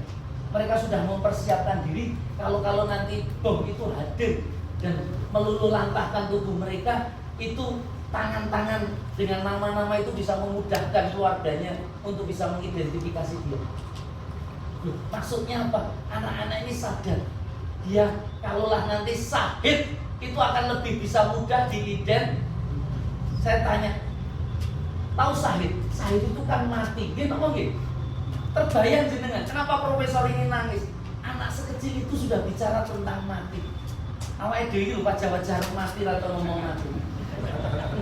Mereka sudah mempersiapkan diri kalau nanti bom itu hadir dan meluluh lantahkan tubuh mereka, itu tangan-tangan dengan nama-nama itu bisa memudahkan keluarganya untuk bisa mengidentifikasi dia. Loh, maksudnya apa? Anak-anak ini sadar dia kalaulah nanti syahid itu akan lebih bisa mudah diident. Saya tanya, tahu syahid? Syahid itu kan mati, gitu apa gitu? Terbayang jenengan, kenapa profesor ini nangis? Anak sekecil itu sudah bicara tentang mati. Awalnya dewi lupa wajah mati atau ngomong mati.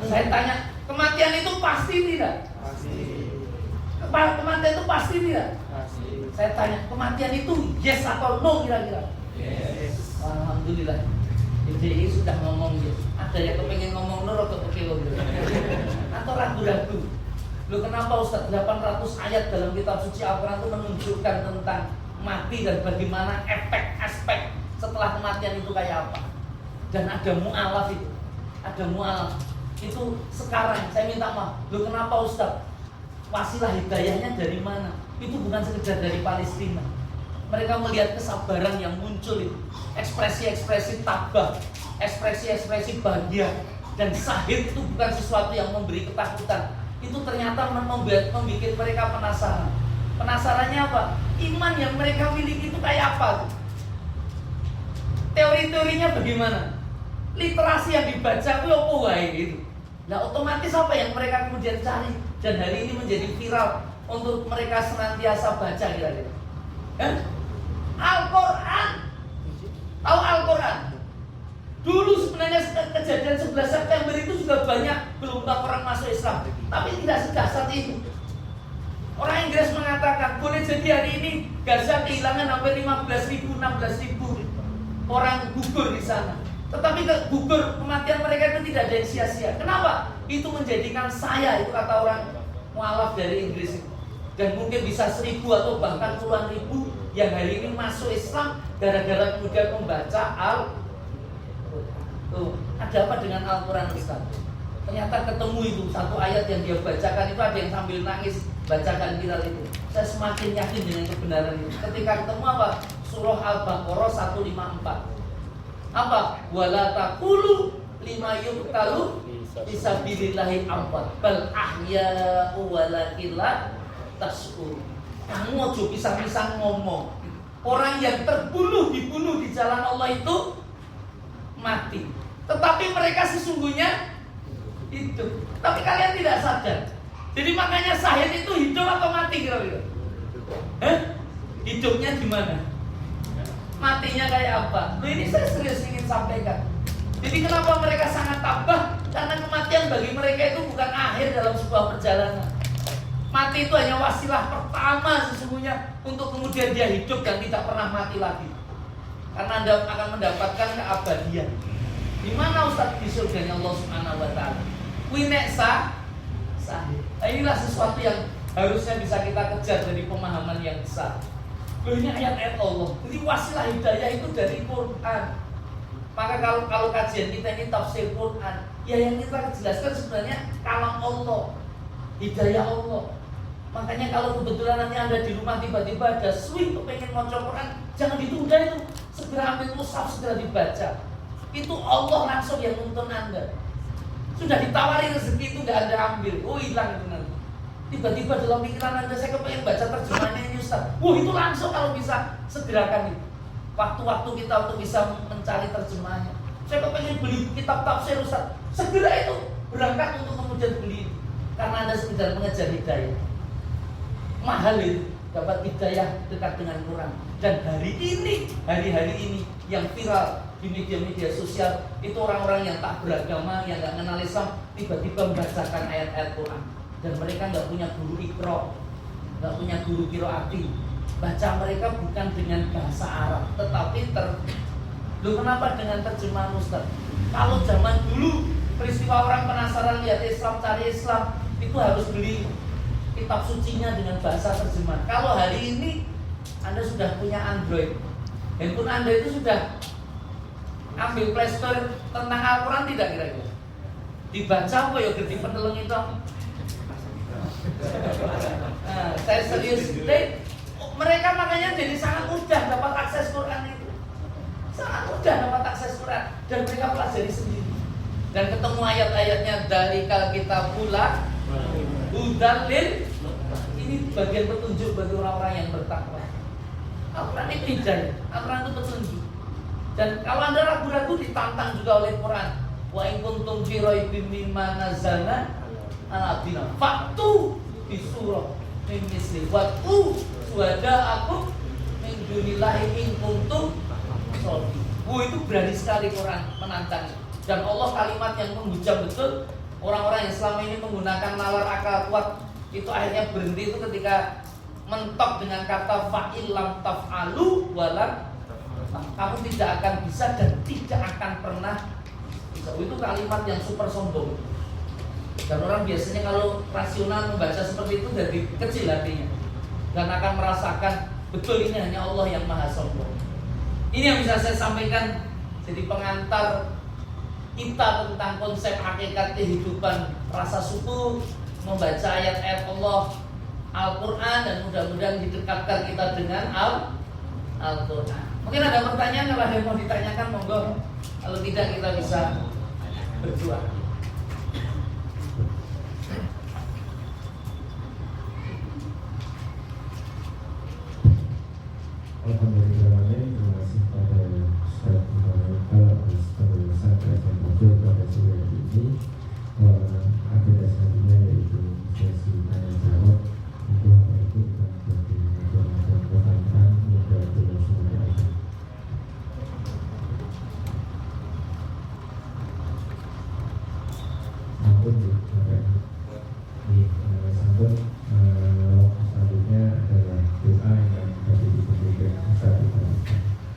Saya tanya, kematian itu pasti tidak? Pasti. Kematian itu pasti tidak? Pasti. Saya tanya, kematian itu yes atau no kira-kira? Yes. Alhamdulillah. Jadi sudah ngomong gitu. Ada yang kepengen ngomong nur atau kecil gitu. Atau ragu-ragu. Loh, kenapa Ustaz 800 ayat dalam kitab suci Al-Quran itu menunjukkan tentang mati dan bagaimana aspek setelah kematian itu kayak apa? Dan ada mu'alaf itu. Ada mu'alaf. Itu sekarang saya minta maaf. Loh, kenapa Ustaz? Wasilah hidayahnya dari mana? Itu bukan sekedar dari Palestina. Mereka melihat kesabaran yang muncul itu. Ekspresi-ekspresi tabah, ekspresi-ekspresi bahagia. Dan syahid itu bukan sesuatu yang memberi ketakutan. Itu ternyata membuat mereka penasaran. Penasarannya apa? Iman yang mereka miliki itu kayak apa? Teori-teorinya bagaimana? Literasi yang dibaca itu apa wae gitu. Nah, otomatis apa yang mereka kemudian cari dan hari ini menjadi viral untuk mereka senantiasa baca kira-kira. Al-Quran. Tahu Al-Quran? Dulu sebenarnya kejadian 11 September itu sudah banyak gelombang orang masuk Islam, tapi tidak sedahsyat itu. Orang Inggris mengatakan boleh jadi hari ini Gaza kehilangan hampir 15.000, 16.000 orang gugur di sana. Tetapi gugur kematian mereka itu tidak ada yang sia-sia. Kenapa? Itu menjadikan saya, itu kata orang mualaf dari Inggris itu. Dan mungkin bisa 1.000 atau bahkan puluhan ribu yang hari ini masuk Islam gara-gara kemudian membaca Al-Quran. Ada apa dengan Al-Quran Ustaz? Ternyata ketemu itu satu ayat yang dia bacakan itu ada yang sambil nangis bacakan viral itu. Saya semakin yakin dengan kebenaran itu. Ketika ketemu apa? Surah Al-Baqarah 154. Apa? Wala taqulu lima yuqtalu fisabilillahi amwat bal ahya'u walakin la tash'urun. Kamu ojo pisah-pisah ngomong. Orang yang dibunuh di jalan Allah itu mati. Tetapi mereka sesungguhnya hidup. Tapi kalian tidak sadar. Jadi makanya syahid itu hidup atau mati kira-kira? Hidupnya gimana? Matinya kayak apa? Loh, ini saya serius ingin sampaikan. Jadi kenapa mereka sangat tabah? Karena kematian bagi mereka itu bukan akhir dalam sebuah perjalanan. Mati itu hanya wasilah pertama sesungguhnya untuk kemudian dia hidup dan tidak pernah mati lagi. Karena Anda akan mendapatkan keabadian. Di mana Ustaz? Di surganya Allah Subhanahu wa taala. Winek sahih. Nah, inilah sesuatu yang harusnya bisa kita kejar dari pemahaman yang besar. Loh, ini ayat-ayat Allah. Jadi wasilah hidayah itu dari Quran. Maka kalau kajian kita ini tafsir Quran, ya yang kita jelaskan sebenarnya kalam Allah, hidayah Allah. Makanya kalau kebetulan nanti Anda di rumah tiba-tiba ada swing pengen baca Quran, jangan ditunda itu. Segera ambil mushaf, segera dibaca. Itu Allah langsung yang nuntun Anda. Sudah ditawari rezeki itu nggak Anda ambil, oh hilang itu nanti. Tiba-tiba dalam pikiran Anda, saya kepengen baca terjemahannya ini Ustaz. Itu langsung kalau bisa segerakan itu. Waktu-waktu kita untuk bisa mencari terjemahannya. Saya kepengen beli kitab tafsir Ustaz. Segera itu berangkat untuk kemudian beli. Karena Anda sekedar mengejar hidayah. Mahal itu, dapat hidayah dekat dengan Quran. Dan hari ini yang viral di media-media sosial itu orang-orang yang tak beragama, yang nggak kenal Islam, tiba-tiba membacakan ayat-ayat Quran. Dan mereka nggak punya guru Iqra, nggak punya guru qiraati. Baca mereka bukan dengan bahasa Arab, tetapi kenapa dengan terjemahan Ustaz? Kalau zaman dulu peristiwa orang penasaran lihat Islam, cari Islam, itu harus beli kitab sucinya dengan bahasa terjemahan. Kalau hari ini Anda sudah punya Android, handphone Anda itu sudah ambil Play Store tentang Al-Quran tidak kira-kira? Dibaca apa ya gede peneleng itu? Nah, saya serius. Mereka makanya jadi sangat mudah dapat akses Quran itu. Sangat mudah dapat akses Quran. Dan mereka pelajari sendiri. Dan ketemu ayat-ayatnya dari kita pula Hudalil. Ini bagian petunjuk bagi orang-orang yang bertakwa. Al-Quran itu hidayah, Al-Quran itu petunjuk. Dan kalau Anda ragu-ragu ditantang juga oleh Quran. Wa in kuntum fi raibin mimma nazzalna ala abdina fa'tu bi surah min misli wa'tu suhada'akum min dunillahi in kuntum sholihin. Itu berani sekali Quran menantang. Dan Allah kalimat yang menghujam betul. Orang-orang yang selama ini menggunakan nalar akal kuat itu akhirnya berhenti itu ketika mentok dengan kata fa'il lam taf'alu walam, kamu tidak akan bisa dan tidak akan pernah bisa. Itu kalimat yang super sombong. Dan orang biasanya kalau rasional membaca seperti itu dari kecil hatinya dan akan merasakan betul ini hanya Allah yang maha sombong. Ini yang bisa saya sampaikan jadi pengantar kita tentang konsep hakikat kehidupan, rasa syukur, membaca ayat-ayat Allah, Al-Quran, dan mudah-mudahan didekatkan kita dengan Al-Quran. Mungkin ada pertanyaan, kalau ada yang mau ditanyakan monggo. Kalau tidak kita bisa berdoa. Alhamdulillah, terima kasih pada Ustaz Muhammad atas penjelasan kajian modul pada sore hari ini. Agenda selanjutnya yaitu sesi tanya jawab. Untuk apa itu kita bagi pertanyaan mudah dengan semuanya aja. Sampun sampun. Selanjutnya adalah doa yang tadi diberikan Ustaz.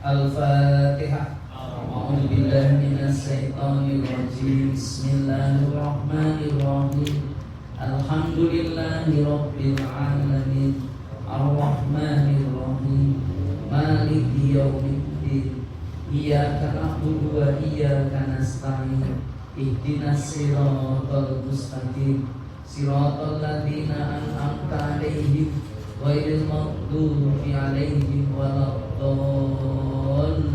Al-Fatihah. A'udzu billahi minasyaitonir rajim. Bismillahirrahmanirrahim. Alhamdulillahirabbil alamin. Arrahmanir rahim. Maliki yaumiddin. Iyyaka na'budu wa iyyaka nasta'in. Ihdinas siratal mustaqim. Siratal ladzina an'amta 'alaihim ghairil maghdubi 'alaihim waladdallin.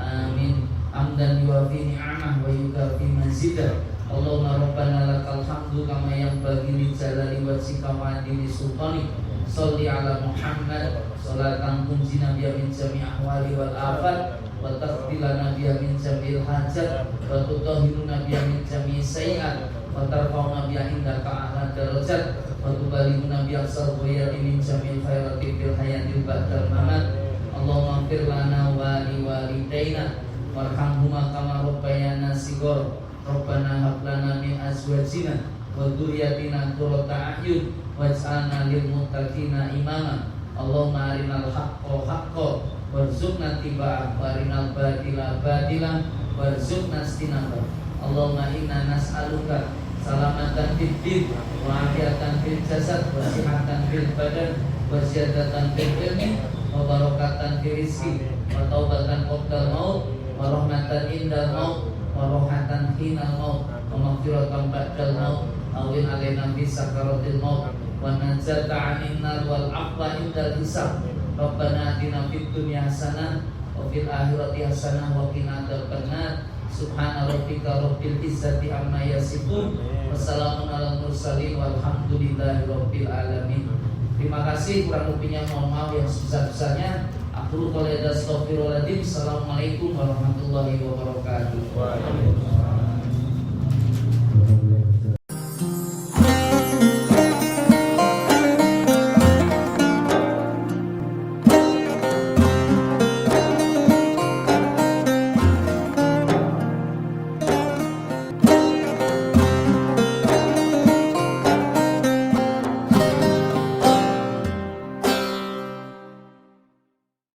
Amin. Hamdan yuwafi ni'amah wa yukafi mazidah. Allahumma rabbana lakal hamdu kama yanbaghi li jalali wajhika wa 'azimi sultanik. Shalli ala Muhammad salatan tunjina biha min jami' ahwali wal afat wa taqbilana biha min jami'il hajat wa tutahhiruna biha min jami'i sayyi'at wa tarfa'una biha indaka a'la darajat wa tubalighuna biha sarwiyati min jami'il khairati fil hayati ba'dal mamat. Allahumma ighfir lana wa li walidayna warhamhuma kama rabbayana shighar. Rabbana hab lana min azwajina wa dzurriyyatina qurrata a'yun waj'alna lil muttaqina imama. Allahumma arinal haqqo haqqo warzuqna ittiba'ah wa arinal batila batila warzuqna istinabah. Allahumma inna nas'aluka salamatan fid din wa afiatan fil jasad wa sihhatan fil badan wa ziyadatan fil ilmi wa barakatan fil rizqi wa taubatan qabla maut wa wa rahmatan indal maut wa rohatan hinal maut wa maghfiratan ba'dal maut awin alaina fi sakaratil maut wa najata 'anil nar wal 'afwa indal hisab. Rabbana atina fid dunya hasanah wa fil akhirati hasanah wa qina adzabannar. Subhana rabbika rabbil izzati amma yasifun. Wassalamun alal mursalin walhamdulillahi rabbil alamin. Terima kasih, kurang lebihnya mohon maaf yang sebesar-besarnya. Aku qouli astaghfirullahaladzim. Assalamualaikum warahmatullahi wabarakatuh.